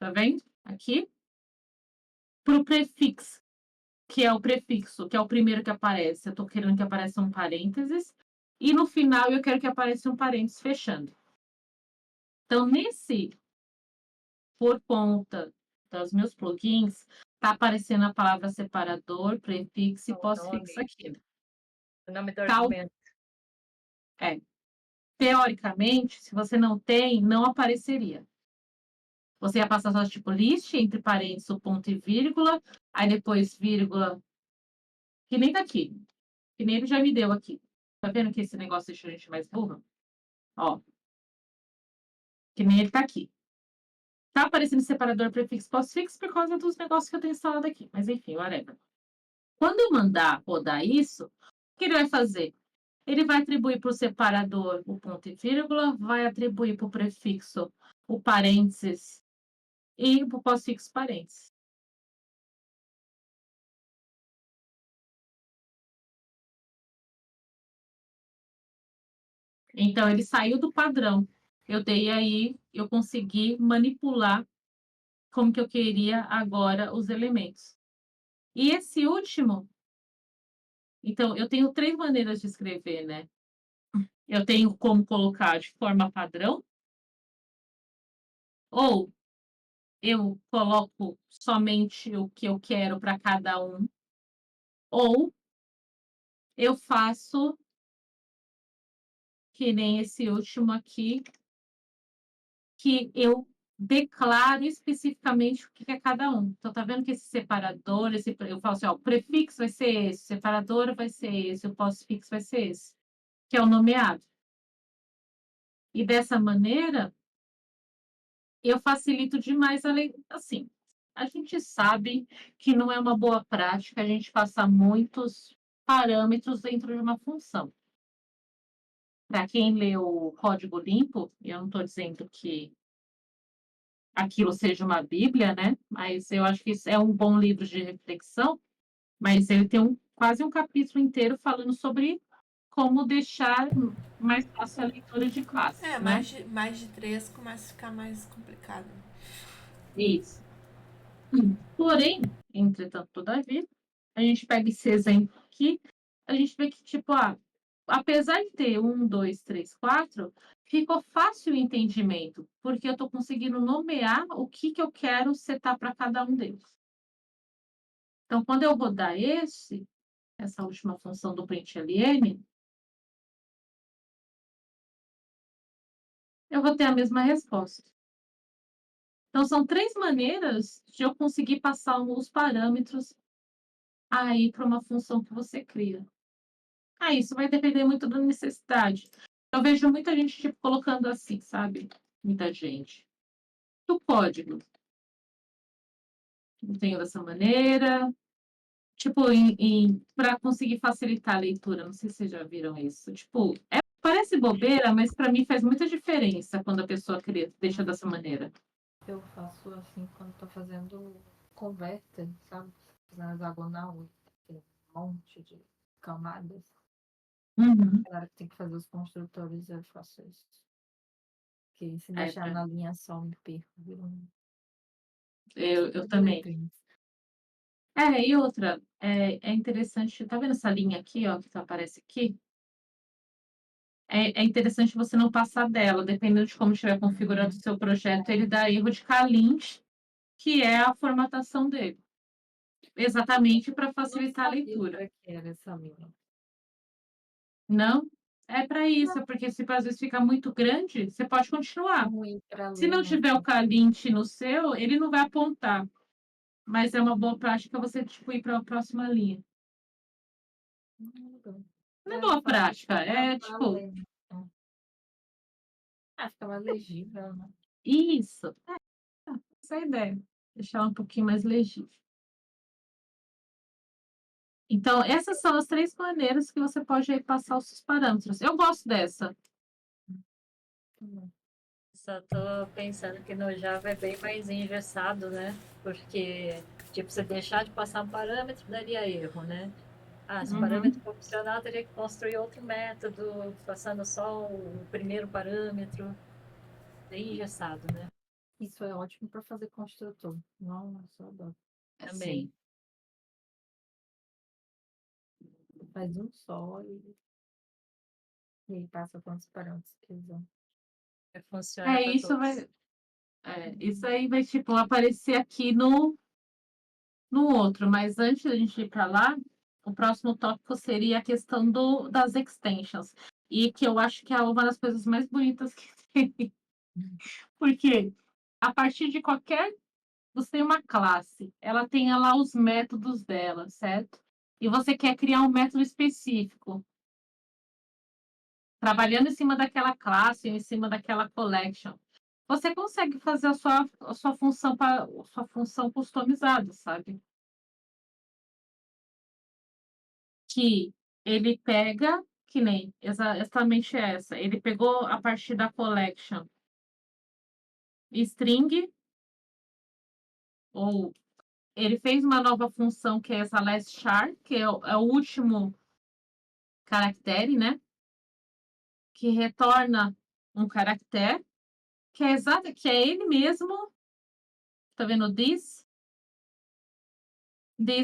Tá vendo? Aqui. Para o prefixo, que é o prefixo, que é o primeiro que aparece. Eu estou querendo que apareça um parênteses. E no final eu quero que apareça um parênteses fechando. Então, por conta dos meus plugins, tá aparecendo a palavra separador, prefixo e pós-fixo aqui. O nome do argumento. Teoricamente, se você não tem, não apareceria. Você ia passar só tipo list, entre parênteses, o ponto e vírgula, aí depois vírgula, que nem daqui, que nem ele já me deu aqui. Tá vendo que esse negócio deixa a gente mais burro? Ó, que nem ele tá aqui. Tá aparecendo separador prefixo pós-fixo por causa dos negócios que eu tenho instalado aqui. Mas enfim, whatever. Quando eu mandar rodar isso, o que ele vai fazer? Ele vai atribuir para o separador o ponto e vírgula, vai atribuir para o prefixo o parênteses e para o pós-fixo parênteses. Então, ele saiu do padrão. Eu consegui manipular como que eu queria agora os elementos. E esse último Então, eu tenho 3 maneiras de escrever, né. Eu tenho como colocar de forma padrão, ou eu coloco somente o que eu quero para cada um, ou eu faço que nem esse último aqui, que eu declaro especificamente o que é cada um. Então, tá vendo que esse separador, eu falo assim, ó, o prefixo vai ser esse, o separador vai ser esse, o pós-fixo vai ser esse, que é o nomeado. E dessa maneira, eu facilito demais a leitura. Assim, a gente sabe que não é uma boa prática a gente passar muitos parâmetros dentro de uma função. Para quem lê o Código Limpo, eu não estou dizendo que aquilo seja uma bíblia, né? Mas eu acho que isso é um bom livro de reflexão, mas ele tem quase um capítulo inteiro falando sobre como deixar mais fácil a leitura de classes, É, né? mais de 3 começa a ficar mais complicado. Isso. Porém, entretanto, todavia, a gente pega esse exemplo aqui, a gente vê que, tipo, apesar de ter 1, 2, 3, 4, ficou fácil o entendimento, porque eu estou conseguindo nomear o que eu quero setar para cada um deles. Então, quando eu rodar essa última função do println, eu vou ter a mesma resposta. Então, são 3 maneiras de eu conseguir passar os parâmetros aí para uma função que você cria. Isso vai depender muito da necessidade. Eu vejo muita gente, tipo, colocando assim, sabe? Muita gente. Do código. Eu tenho dessa maneira. Tipo, para conseguir facilitar a leitura. Não sei se vocês já viram isso. Tipo, parece bobeira, mas para mim faz muita diferença quando a pessoa deixa dessa maneira. Eu faço assim quando tô fazendo converter, sabe? Fazendo hexagonal, tem um monte de camadas. Uhum. Claro que tem que fazer os construtores, eu faço isso. Porque se É, deixar na linha só, me perco. eu também. E outra, é interessante, tá vendo essa linha aqui, ó, que aparece aqui? É interessante você não passar dela, dependendo de como estiver configurado o seu projeto, ele dá erro de calint, que é a formatação dele. Exatamente para facilitar a leitura. Que era essa linha. Não? É para isso, porque se às vezes fica muito grande, você pode continuar. Se não tiver o calint no seu, ele não vai apontar. Mas é uma boa prática você tipo, ir para a próxima linha. Não é boa prática, é tipo. Fica mais legível, né? Isso. Essa é a ideia. Deixar ela um pouquinho mais legível. Então, essas são as 3 maneiras que você pode aí passar os seus parâmetros. Eu gosto dessa. Só tô pensando que no Java é bem mais engessado, né? Porque, tipo, você deixar de passar um parâmetro daria erro, né? Se o parâmetro for opcional, teria que construir outro método, passando só o primeiro parâmetro. Bem engessado, né? Isso é ótimo para fazer construtor. Nossa, eu adoro. Também. Faz um só e aí passa quantos parâmetros que usam. Funciona para Isso todos. isso aí vai, tipo, aparecer aqui no outro. Mas antes da gente ir para lá, o próximo tópico seria a questão das extensions. E que eu acho que é uma das coisas mais bonitas que tem. Porque a partir de qualquer... Você tem uma classe, ela tem lá os métodos dela, certo? E você quer criar um método específico, trabalhando em cima daquela classe, em cima daquela collection. Você consegue fazer a sua função customizada, sabe? Que ele pega, que nem exatamente essa. Ele pegou a partir da collection string, ou ele fez uma nova função que é essa last char, que é o último caractere, né? Que retorna um caractere, que é ele mesmo. Tá vendo? This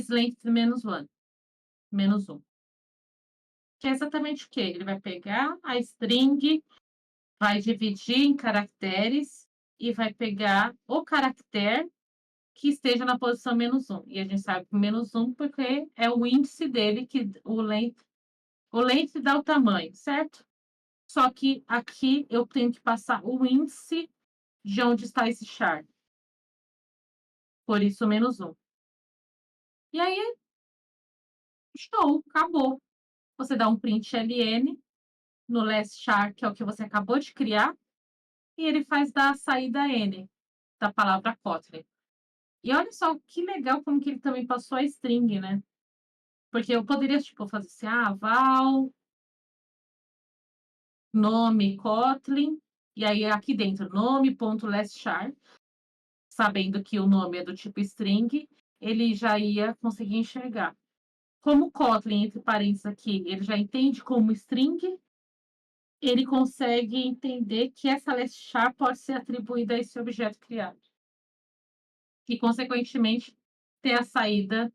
length -1. -1. que é exatamente o quê? Ele vai pegar a string, vai dividir em caracteres e vai pegar o caractere que esteja na posição -1. E a gente sabe que -1 porque é o índice dele, que o length dá o tamanho, certo? Só que aqui eu tenho que passar o índice de onde está esse char. Por isso, -1. E aí, show, acabou. Você dá um print ln no last char, que é o que você acabou de criar, e ele faz da saída n da palavra Kotlin. E olha só que legal como que ele também passou a string, né? Porque eu poderia, tipo, fazer assim, val, nome Kotlin, e aí aqui dentro, nome.lastchar, sabendo que o nome é do tipo string, ele já ia conseguir enxergar. Como o Kotlin, entre parênteses aqui, ele já entende como string, ele consegue entender que essa lastchar pode ser atribuída a esse objeto criado. E, consequentemente, ter a saída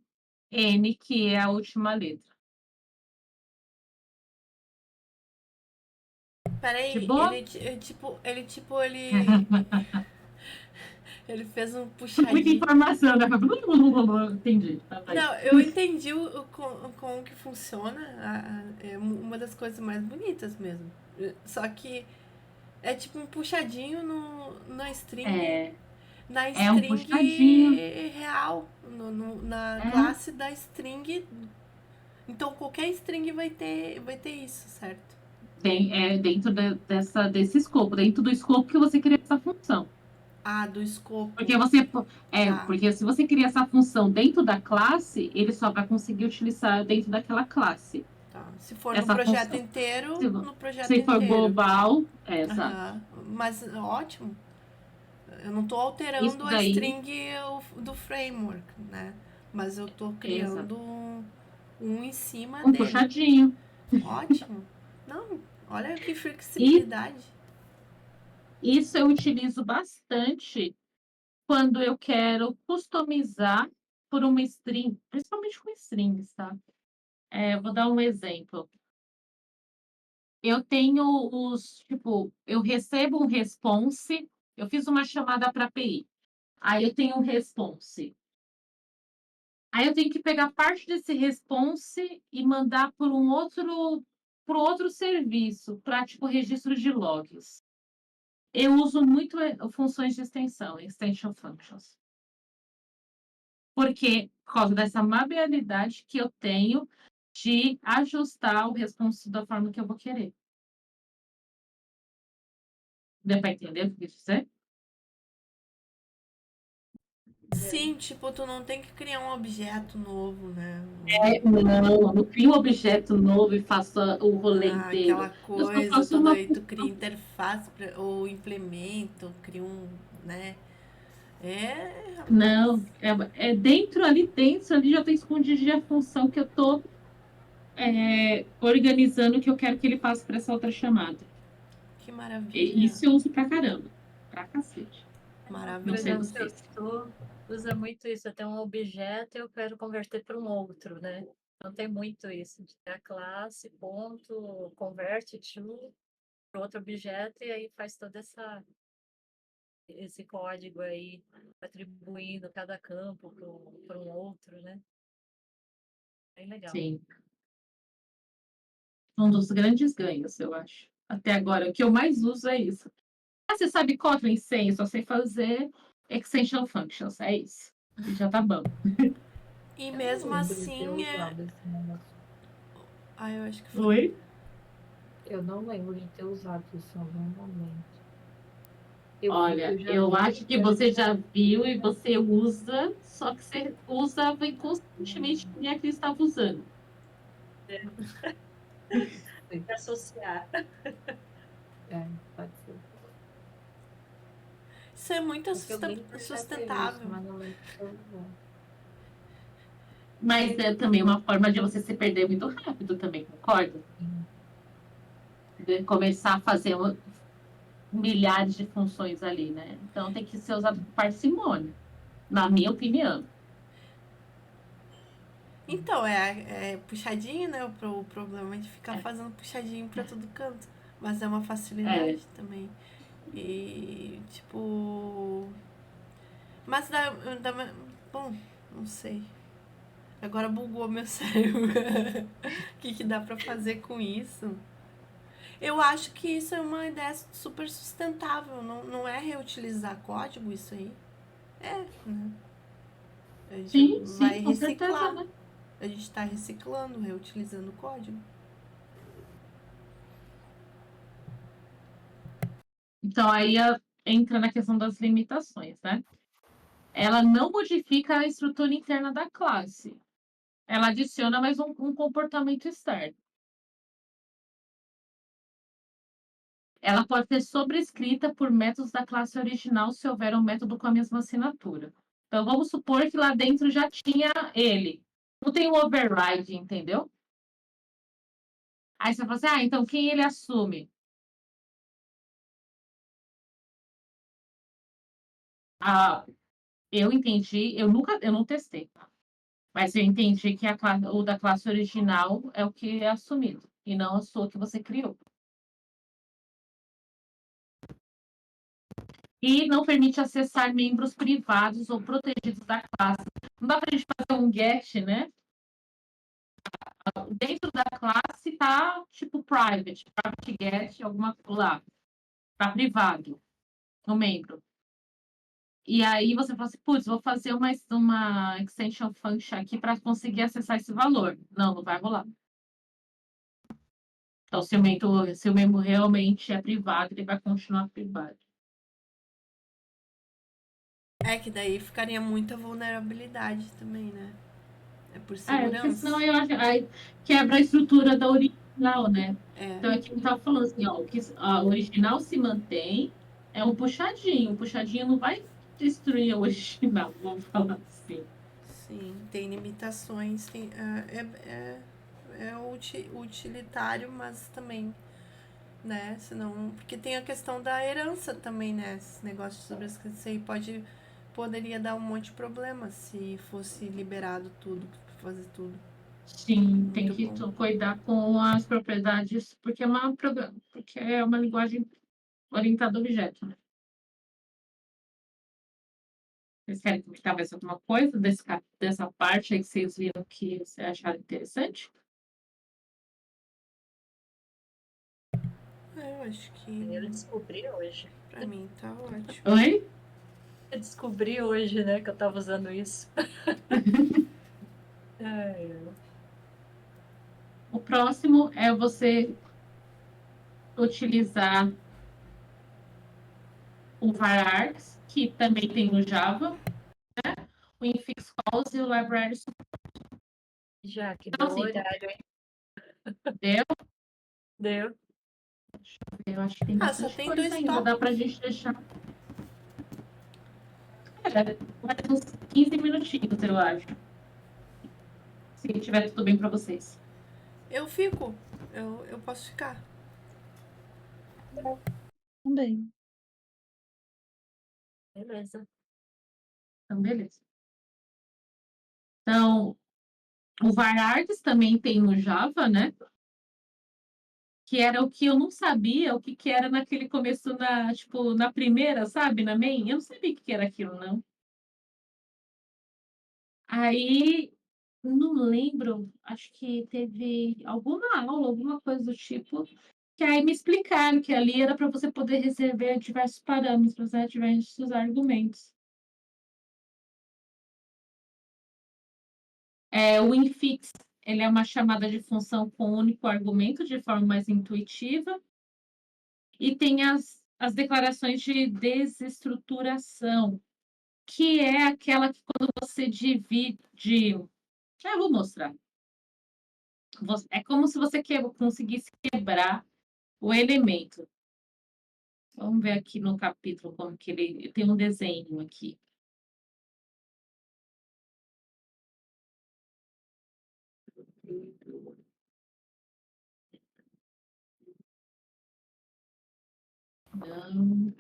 N, que é a última letra. De Peraí, boa? ele fez um Muita puxadinho. informação, né? Entendi. Tá bem. Não, eu entendi como que funciona. É uma das coisas mais bonitas mesmo. Só que é tipo um puxadinho na string. Na É um string puxadinho. real. Na É. classe da string. Então qualquer string vai ter isso, certo? Dentro desse escopo, dentro do escopo que você cria essa função. Ah, do escopo. Tá. Porque se você cria essa função dentro da classe, ele só vai conseguir utilizar dentro daquela classe. Tá. Se for Essa no projeto função. inteiro, Se, no projeto se for inteiro. global, exato. Aham. Mas ótimo. Eu não tô alterando Isso a daí, string do framework, né? Mas eu tô criando um em cima um dele. puxadinho. Ótimo. Não, olha que E flexibilidade. isso eu utilizo bastante quando eu quero customizar por uma string, principalmente com strings, tá? Vou dar um exemplo. Eu tenho eu recebo um response, eu fiz uma chamada para API, aí eu tenho um response. Aí eu tenho que pegar parte desse response e mandar por outro serviço, para tipo registro de logs. Eu uso muito funções de extensão, extension functions. Porque, por causa dessa mabialidade que eu tenho de ajustar o response da forma que eu vou querer. Deu para entender o que eu quis dizer? Sim, tipo, tu não tem que criar um objeto novo, né? Não, não crio um objeto novo e faço o rolê inteiro. Aquela Eu só coisa faço toda uma aí, tu cria função. interface ou implemento, cria um, né? Rapaz, Não, ali dentro, ali já tem escondidinha a função que eu estou organizando que eu quero que ele passe para essa outra chamada. que E maravilha. isso eu uso pra caramba. Pra cacete. Por Não sei Maravilhoso. exemplo, eu vocês. usa muito isso. Eu tenho um objeto e eu quero converter para um outro, né? Então tem muito isso, de ter a classe, ponto, converte to para outro objeto e aí faz todo esse código aí, atribuindo cada campo para um outro, né? Bem legal. Sim. Um dos grandes ganhos, eu acho. Até agora, o que eu mais uso é isso. Você sabe Kotlin sem, eu só sei fazer extension functions, é isso. E já tá bom. E Eu não mesmo lembro de ter assim usado esse negócio. eu acho que foi. Oi? Eu não lembro de ter usado isso em algum momento. Olha, já eu vi, acho que você já viu e você usa, só que você usava inconscientemente que a Cris estava usando. Para associar. Pode ser. Isso é muito Porque eu lembro de já ter visto, sustentável. mas não lembro de ter usado. Mas é também uma forma de você se perder muito rápido também, concorda? De começar a fazer milhares de funções ali, né? Então tem que ser usado com parcimônia, na minha opinião. Então, é puxadinho, né? O problema é de ficar É. fazendo puxadinho pra todo canto. Mas é uma É. facilidade também. E, tipo. Mas bom, não sei. Agora bugou meu cérebro. O que dá pra fazer com isso? Eu acho que isso é uma ideia super sustentável. Não é reutilizar código isso aí? É, né? A gente Sim, vai com certeza, reciclar. né? A gente tá reciclando, reutilizando o código. Então, aí entra na questão das limitações, né? Ela não modifica a estrutura interna da classe. Ela adiciona mais um comportamento externo. Ela pode ser sobrescrita por métodos da classe original se houver um método com a mesma assinatura. Então, vamos supor que lá dentro já tinha ele. Não tem o override, entendeu? Aí você fala assim, então quem ele assume? Ah, eu entendi, eu não testei, tá? Mas eu entendi que o da classe original é o que é assumido, e não a sua que você criou. E não permite acessar membros privados ou protegidos da classe. Não dá para a gente fazer um get, né? Dentro da classe tá tipo private get, alguma coisa lá. Tá privado, o membro. E aí você fala assim, putz, vou fazer uma extension function aqui para conseguir acessar esse valor. Não, não vai rolar. Então, se o membro realmente é privado, ele vai continuar privado. É que daí ficaria muita vulnerabilidade também, né? É por Porque senão segurança. eu acho, aí quebra a estrutura da original, né? É. Então, aqui ele estava falando assim, ó, que a original se mantém, é um puxadinho. O puxadinho não vai destruir a original, vamos falar assim. Sim, tem limitações. É utilitário, mas também, né? Senão, porque tem a questão da herança também, né? Esse negócio de sobrescrição aí poderia dar um monte de problema se fosse liberado tudo, fazer tudo. Sim, tem Muito que bom. cuidar com as propriedades, porque é uma linguagem orientada a objeto, né? Vocês querem comentar mais alguma coisa dessa parte aí que vocês viram que você acharam interessante? Eu acho Eu que descobri hoje. pra mim tá ótimo. Oi? Eu descobri hoje, né, que eu tava usando isso. É. O próximo é você utilizar o varargs, que também tem no Java, o infix calls e o library support. Já que Então, deu assim, horário, hein? deu, Deu. eu acho que tem Ah, só bastante tem coisa 2 ainda, dá pra tópicos. gente deixar. Vai ter uns 15 minutinhos, eu acho. Se tiver tudo bem para vocês. Eu fico. Eu posso ficar. Também. Beleza. Então, beleza. Então, o varargs também tem no Java, né? Que era o que eu não sabia, o que, que era naquele começo, tipo, na primeira, sabe? Na main. Eu não sabia o que, que era aquilo, não. Aí, não lembro, acho que teve alguma aula, alguma coisa do tipo, que aí me explicaram que ali era para você poder receber diversos parâmetros, né? Diversos argumentos. O infix, ele é uma chamada de função com um único argumento de forma mais intuitiva. E tem as declarações de desestruturação, que é aquela que quando você divide. Eu vou mostrar. É como se você conseguisse quebrar o elemento. Vamos ver aqui no capítulo como que ele tem um desenho aqui. Não.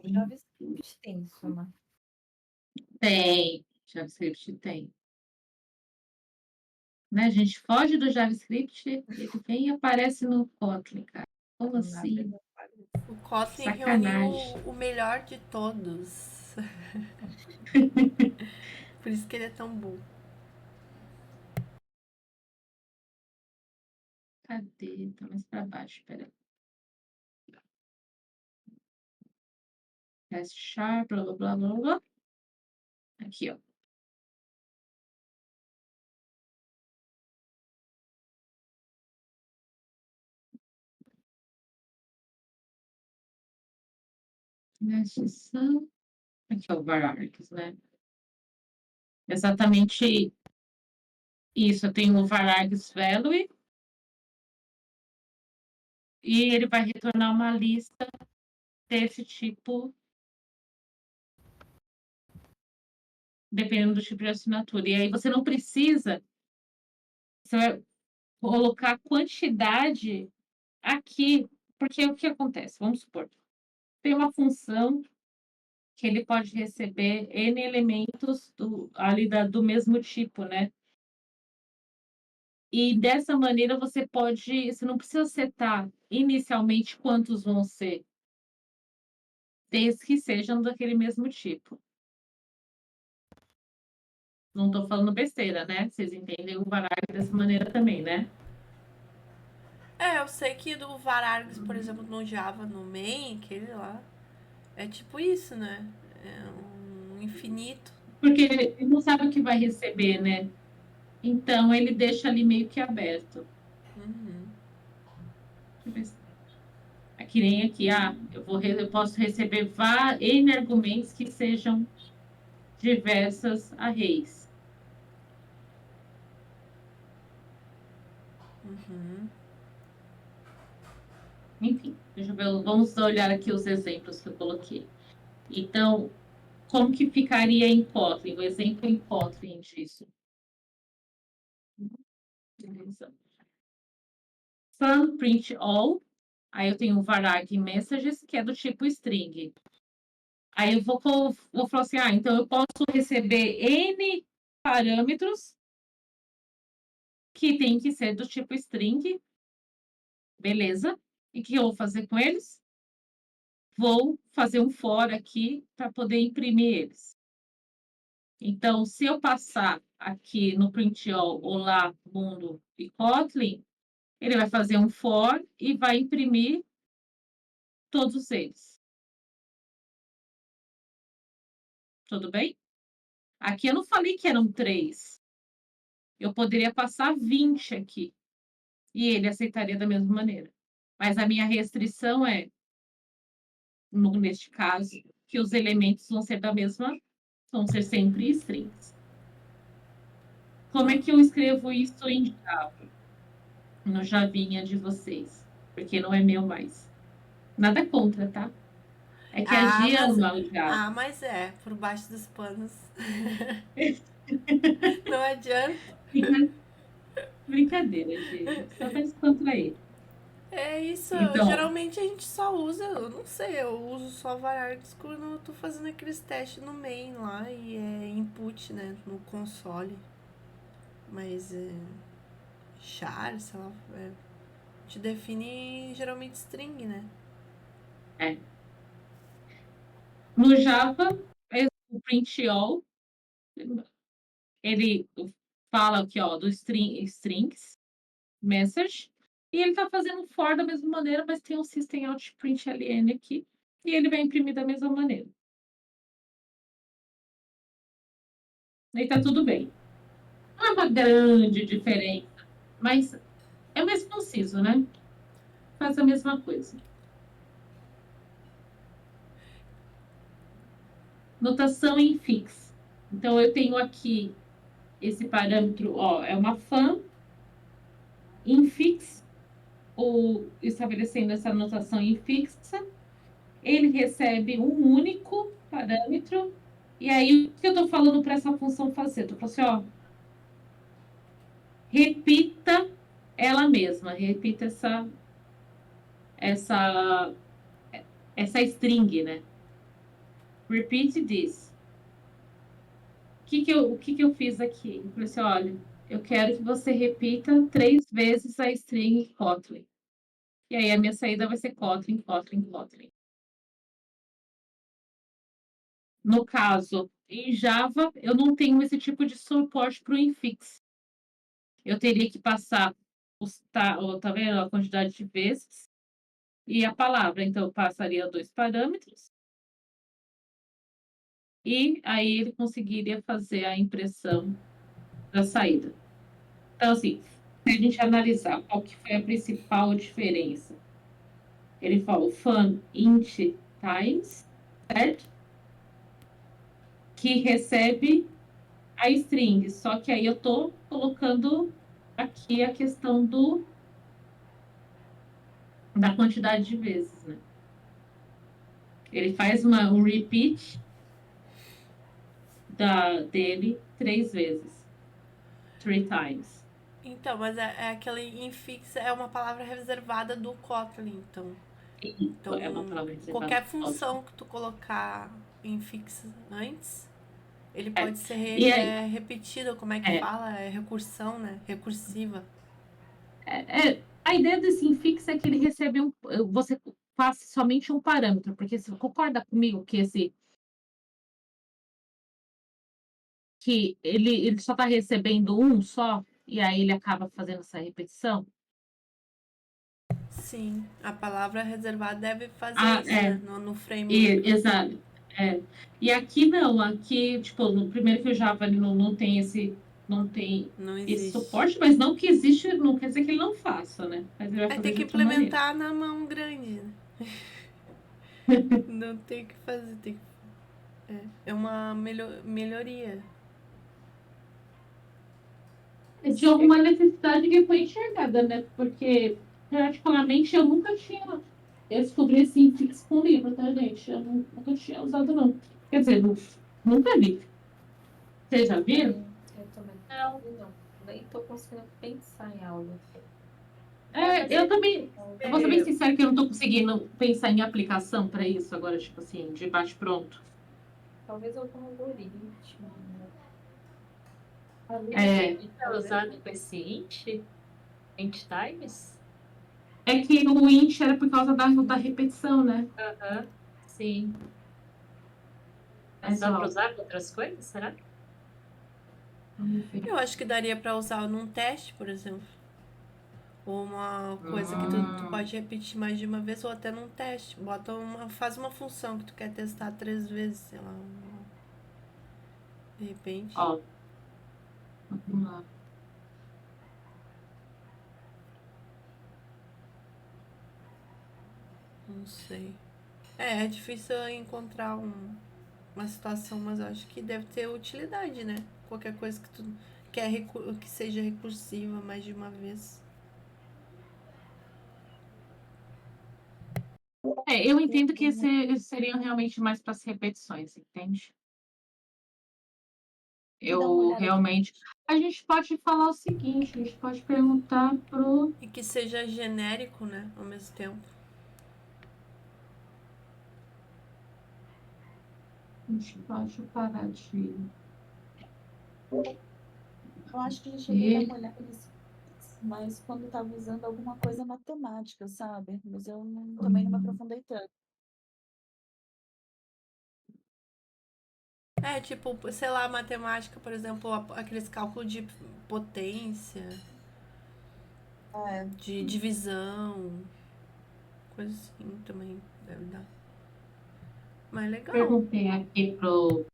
JavaScript tem isso, né? Tem. JavaScript tem. Né? A gente foge do JavaScript, ele vem e aparece no Kotlin, cara. Como Nada assim? não parece. O Kotlin reuniu Sacanagem. o melhor de todos. Por isso que ele é tão bom. Cadê? Tá mais para baixo, peraí. Test sharp, blá, blá, blá, blá, blá. Aqui, ó. Nessa sessão. Aqui, ó, o varargs, né? Exatamente isso. Eu tenho o varargs value e ele vai retornar uma lista desse tipo, dependendo do tipo de assinatura. E aí você não precisa, você vai colocar a quantidade aqui, porque o que acontece? Vamos supor, tem uma função que ele pode receber N elementos do mesmo tipo, né? E dessa maneira você não precisa setar inicialmente quantos vão ser, desde que sejam daquele mesmo tipo. Não estou falando besteira, né? Vocês entendem o varargs dessa maneira também, né? Eu sei que do varargs, por exemplo, no Java, no main, aquele lá, é tipo isso, né? É um infinito. Porque ele não sabe o que vai receber, né? Então ele deixa ali meio que aberto. Uhum. Aqui nem aqui, eu posso receber N argumentos que sejam diversas arrays. Uhum. Enfim, vamos olhar aqui os exemplos que eu coloquei. Então, como que ficaria em Kotlin? O exemplo em Kotlin disso. Beleza. From print all, aí eu tenho um vararg messages, que é do tipo string. Aí eu vou falar assim, então eu posso receber N parâmetros que tem que ser do tipo string, beleza? E o que eu vou fazer com eles? Vou fazer um for aqui para poder imprimir eles. Então, se eu passar aqui no print all, olá, mundo e Kotlin, ele vai fazer um for e vai imprimir todos eles. Tudo bem? Aqui eu não falei que eram 3. Eu poderia passar 20 aqui. E ele aceitaria da mesma maneira. Mas a minha restrição é, neste caso, que os elementos vão ser sempre strings. Como é que eu escrevo isso em Java? No Javinha de vocês? Porque não é meu mais. Nada contra, tá? É que a Ah, Gia mas, ama o Java. mas por baixo dos panos. Não adianta. Brincadeira, Gia. Só faz contra ele. É isso, Então, geralmente a gente só usa, eu não sei, eu uso só varargs quando eu tô fazendo aqueles testes no main lá e é input, né, no console. Mas char, sei lá, te define geralmente string, né? é. No Java, o print all, ele fala aqui, ó, do strings, message, e ele está fazendo for da mesma maneira, mas tem um system out println aqui, e ele vai imprimir da mesma maneira. E tá tudo bem. Não é uma grande diferença, mas é mais conciso, né? Faz a mesma coisa. Notação em fix. Então, eu tenho aqui esse parâmetro, ó, é uma fan infix, ou estabelecendo essa notação infixa, ele recebe um único parâmetro, e aí o que eu estou falando para essa função fazer? Estou falando assim, ó, repita ela mesma, repita essa string, né? Repeat this. O que que eu fiz aqui? Eu falei assim, olha, eu quero que você repita 3 vezes a string Kotlin. E aí a minha saída vai ser Kotlin, Kotlin, Kotlin. No caso, em Java, eu não tenho esse tipo de suporte para o infix. Eu teria que passar tá vendo a quantidade de vezes e a palavra. Então, eu passaria 2 parâmetros e aí ele conseguiria fazer a impressão da saída. Então, assim, se a gente analisar qual que foi a principal diferença, ele falou fun int times, certo? Que recebe a string, só que aí eu estou colocando aqui a questão da quantidade de vezes, né? Ele faz um repeat dele 3 vezes. 3 times. Então, mas é aquele infix é uma palavra reservada do Kotlin, então. Isso é uma palavra reservada. Qualquer função que tu colocar infix antes, ele pode ser E aí, repetido, como é que fala? É recursão, né? Recursiva. a ideia desse infix é que ele recebe você faz somente um parâmetro, porque você concorda comigo que ele só está recebendo um só, e aí ele acaba fazendo essa repetição? Sim, a palavra reservada deve fazer isso, né? No framework. Exato. E aqui não, aqui, tipo, no primeiro que o Java ele não tem Não esse existe. suporte, mas não que existe, não quer dizer que ele não faça, né? Mas ele vai fazer Tem de que outra maneira. implementar na mão grande, né? Não tem que fazer, é uma melhoria. De alguma necessidade que foi enxergada, né? Porque, particularmente, eu nunca tinha. Eu descobri esse infix com livro, tá, gente? Eu nunca tinha usado, não. Quer dizer, nunca vi. Vocês já viram? Eu também Não. não. Nem tô conseguindo pensar em algo. mas Eu também. Eu vou ser bem é, sincera que eu não tô conseguindo pensar em aplicação para isso agora, tipo assim, de bate-pronto. Talvez algum algoritmo. é usado com esse int times? É que o int era por causa da repetição, né? Aham, sim. Mas Mas, dá ó, para usar com outras coisas, será? vamos ver. Eu acho que daria pra usar num teste, por exemplo. Ou uma coisa que tu pode repetir mais de uma vez, ou até num teste. Faz uma função que tu quer testar 3 vezes, sei lá. De repente. Ó, vamos lá. Não sei. É difícil encontrar uma situação, mas eu acho que deve ter utilidade, né? Qualquer coisa que tu quer que seja recursiva mais de uma vez. Eu entendo que esses seriam realmente mais para as repetições, entende? Eu realmente. A gente pode falar o seguinte, a gente pode perguntar pro. E que seja genérico, né? Ao mesmo tempo. A gente pode parar de. Eu acho que já cheguei a dar uma olhada nisso, mas quando estava usando alguma coisa matemática, sabe? Mas eu também não me aprofundei tanto. Tipo, sei lá, matemática, por exemplo, aqueles cálculos de potência, É, de divisão, coisa assim também deve dar. Mas legal. Perguntei aqui pro.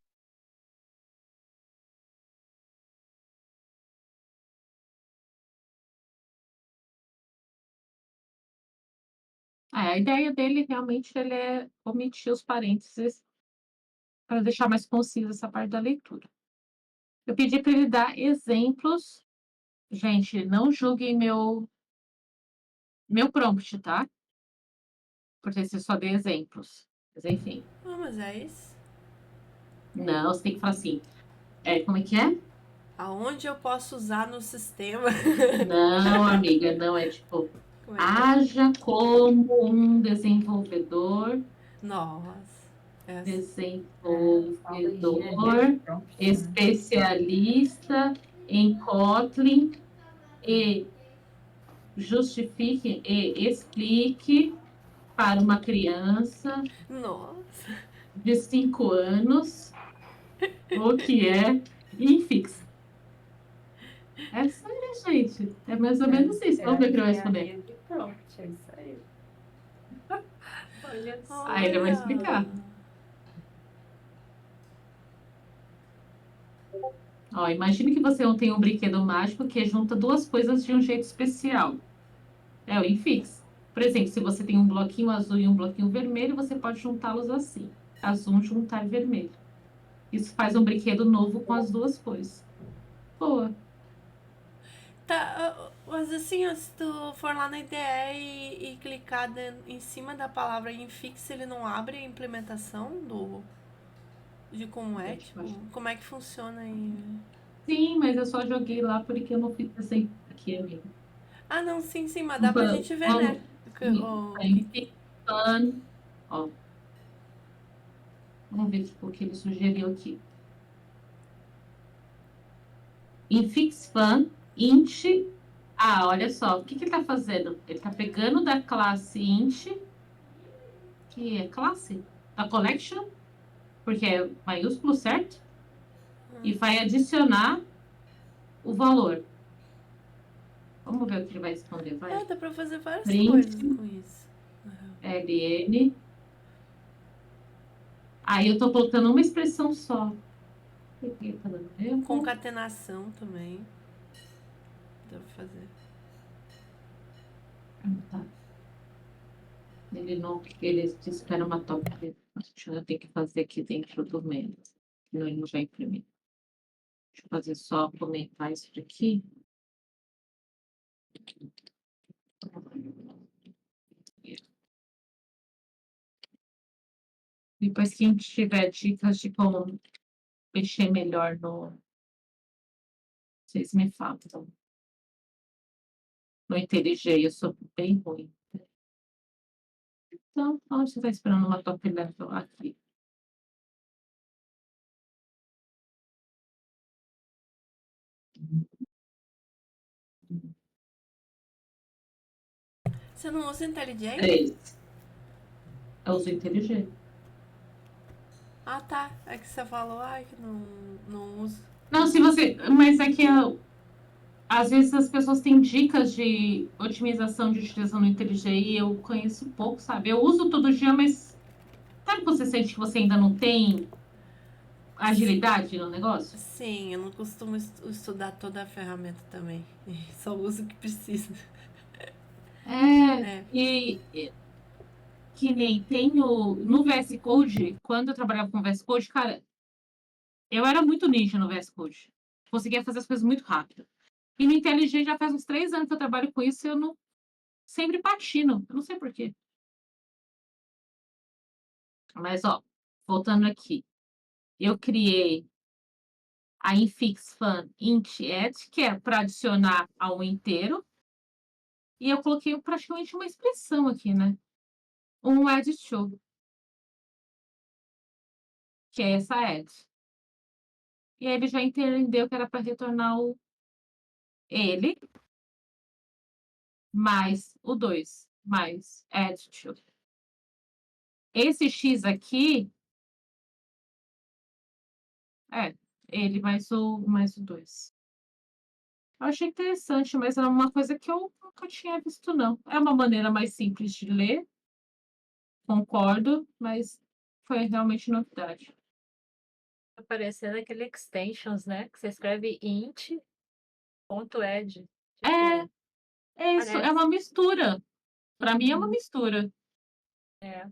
A ideia dele realmente ele é omitir os parênteses para deixar mais concisa essa parte da leitura. Eu pedi para ele dar exemplos. Gente, não julguem meu prompt, tá? Porque você só dê exemplos. Mas enfim. Mas é isso. Não, você tem que falar assim. Como é que é? Aonde eu posso usar no sistema? Não, amiga, não é tipo. Como é que é? Haja como um desenvolvedor, Nossa. desenvolvedor, especialista em Kotlin e justifique e explique para uma criança Nossa. de 5 anos o que é infix. É sério, gente. É mais ou menos isso. Vamos ver o que ele vai responder. Engenharia de prompt, é isso aí. Olha só. Aí ele vai explicar. Ó, imagine que você tem um brinquedo mágico que junta duas coisas de um jeito especial. É o infix. Por exemplo, se você tem um bloquinho azul e um bloquinho vermelho, você pode juntá-los assim. Azul juntar vermelho. Isso faz um brinquedo novo com as duas cores. Boa. Tá, mas assim, ó, se tu for lá na IDE e clicar em cima da palavra infix, ele não abre a implementação de como é, tipo, como é que funciona aí? Sim, mas eu só joguei lá porque eu não fiz essa aqui, amigo. Ah, não, sim, mas dá pra gente ver, né? Infix fun. Ó. Vamos ver o que ele sugeriu aqui. Infix fun, int. Ah, olha só, o que ele está fazendo? Ele está pegando da classe int, que é classe, a collection, porque é maiúsculo, certo? E vai adicionar o valor. Vamos ver o que ele vai responder. Vai. Dá pra fazer várias Print. coisas com isso. LN. Aí eu tô colocando uma expressão só. Tá dando erro. Concatenação também. Dá pra fazer. Tá. Ele não, ele disse que era uma top. Eu tenho que fazer aqui dentro do menu. Senão ele não vai imprimir. Deixa eu fazer só comentar isso aqui. Depois que a gente tiver dicas de como mexer melhor no. Vocês me falam. No IntelliJ eu sou bem ruim. Então, você está esperando uma top level aqui. Você não usa IntelliJ? 3. Eu uso IntelliJ. Ah, tá. É que você falou, que não uso. Não, se você. Mas é que às vezes as pessoas têm dicas de otimização de utilização no IntelliJ e eu conheço pouco, sabe? Eu uso todo dia, mas sabe quando você sente que você ainda não tem agilidade no negócio? Sim, eu não costumo estudar toda a ferramenta também. Só uso o que precisa. E que nem tenho no VS Code, quando eu trabalhava com VS Code, cara, eu era muito ninja no VS Code. Conseguia fazer as coisas muito rápido. E no IntelliJ já faz uns 3 anos que eu trabalho com isso e eu não sempre patino. Eu não sei por quê. Mas, ó, voltando aqui. Eu criei a infix fun int add, que é para adicionar ao inteiro. E eu coloquei praticamente uma expressão aqui, né? Um add to, que é essa add. E aí ele já entendeu que era para retornar ele mais o 2, mais add to. Esse x aqui é ele mais o 2. Eu achei interessante, mas é uma coisa que eu nunca tinha visto, não. É uma maneira mais simples de ler, concordo, mas foi realmente novidade. Tá parecendo aquele extensions, né? Que você escreve int.add. É isso, é uma mistura. Para mim é uma mistura. É.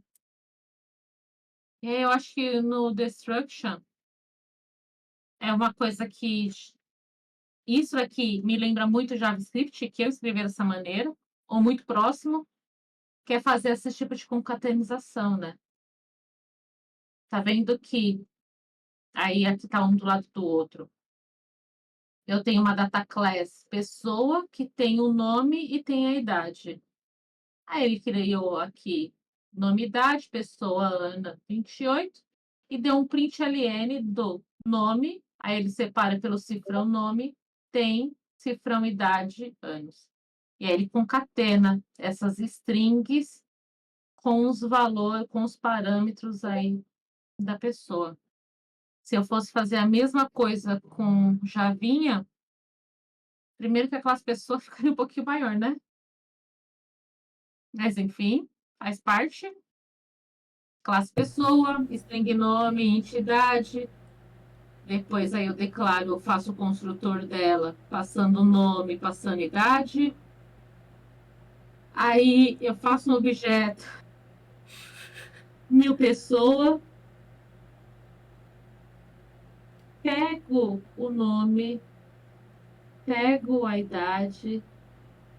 E aí eu acho que no Destruction é uma coisa que isso aqui me lembra muito JavaScript, que eu escrevi dessa maneira, ou muito próximo, que é fazer esse tipo de concatenação, né? Tá vendo que aí aqui tá um do lado do outro. Eu tenho uma data class pessoa que tem o nome e tem a idade. Aí ele criou aqui nome, idade, pessoa Ana 28 e deu um print ln do nome. Aí ele separa pelo cifrão nome tem cifrão idade anos. E aí ele concatena essas strings com os valores, com os parâmetros aí da pessoa. Se eu fosse fazer a mesma coisa com Javinha, primeiro que aquelas pessoas ficariam um pouquinho maior, né? Mas enfim, faz parte. Classe pessoa, string nome, entidade. Depois aí eu declaro, eu faço o construtor dela, passando o nome, passando idade. Aí eu faço um objeto 1000 pessoa, pego o nome, pego a idade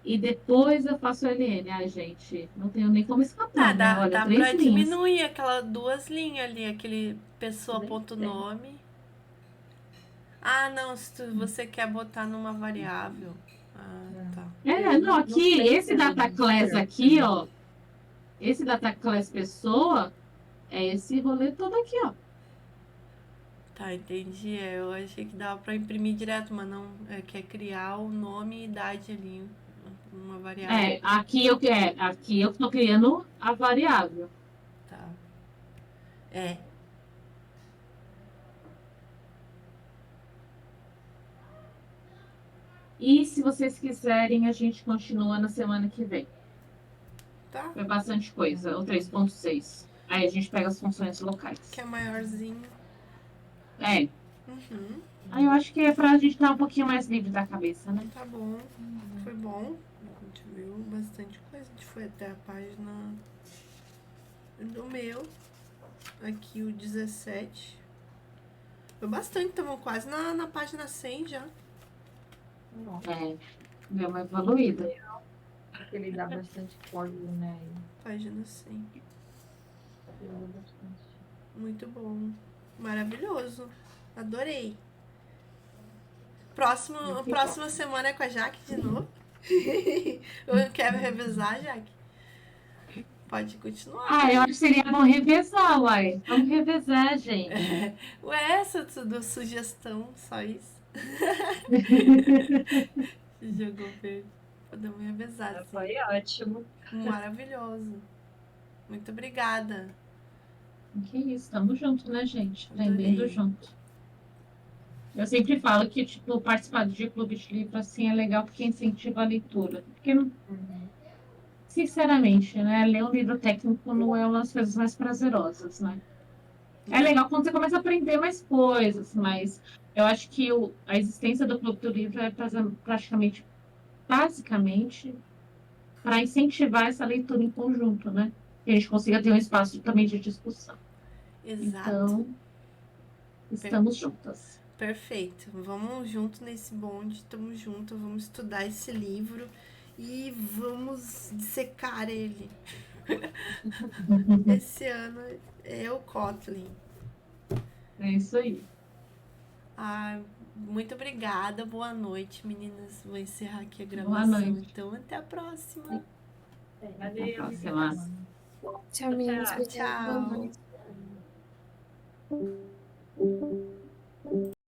e depois eu faço o LN. Ai, gente, não tenho nem como Ah, escapar, né? Olha, dá 3 pra linhas. diminuir aquelas 2 linhas ali, aquele pessoa.nome. Ah, não, se você quer botar numa variável. Ah, tá. Não, aqui, esse data class aqui, ó, esse data class pessoa, é esse rolê todo aqui, ó. Tá, entendi. Eu achei que dava pra imprimir direto, mas não. Quer criar o nome e idade ali, uma variável. Aqui eu tô criando a variável. Tá. É. E se vocês quiserem, a gente continua na semana que vem. Tá. Foi bastante coisa, o 3.6. Aí a gente pega as funções locais. Que é maiorzinho. É. Uhum. Aí eu acho que é pra gente estar um pouquinho mais livre da cabeça, né? Tá bom. Foi bom. A gente viu bastante coisa. A gente foi até a página do meu. Aqui o 17. Foi bastante, estamos quase na página 100 já. Deu uma evoluída. Porque ele dá bastante código, né? Página 100. Ajuda bastante. Muito bom. Maravilhoso. Adorei. Próxima semana é com a Jaque de novo. Eu quero revezar, Jaque. Pode continuar. Eu acho que seria bom revezar, uai. Vamos revezar, gente. Ué, essa tudo sugestão, só isso. Jogou verde. Podemos revezar, sim. Foi ótimo. Maravilhoso. Muito obrigada. Que isso, tamo junto, né, gente? Aprendendo Adorei. junto. Eu sempre falo que, tipo, participar de clube de livro, assim, é legal porque incentiva a leitura. Porque, sinceramente, né, ler um livro técnico não é uma das coisas mais prazerosas, né? É legal quando você começa a aprender mais coisas, mas eu acho que a existência do clube do livro é praticamente, basicamente, para incentivar essa leitura em conjunto, né? Que a gente consiga ter um espaço também de discussão. Exato. Então, estamos juntas. Perfeito. Vamos junto nesse bonde, estamos juntos, vamos estudar esse livro e vamos dissecar ele. Esse ano é o Kotlin. É isso aí. Muito obrigada, boa noite, meninas. Vou encerrar aqui a Boa gravação. noite. Então, até a próxima. Até a próxima. Tchau, meninas. Tchau. Boa noite.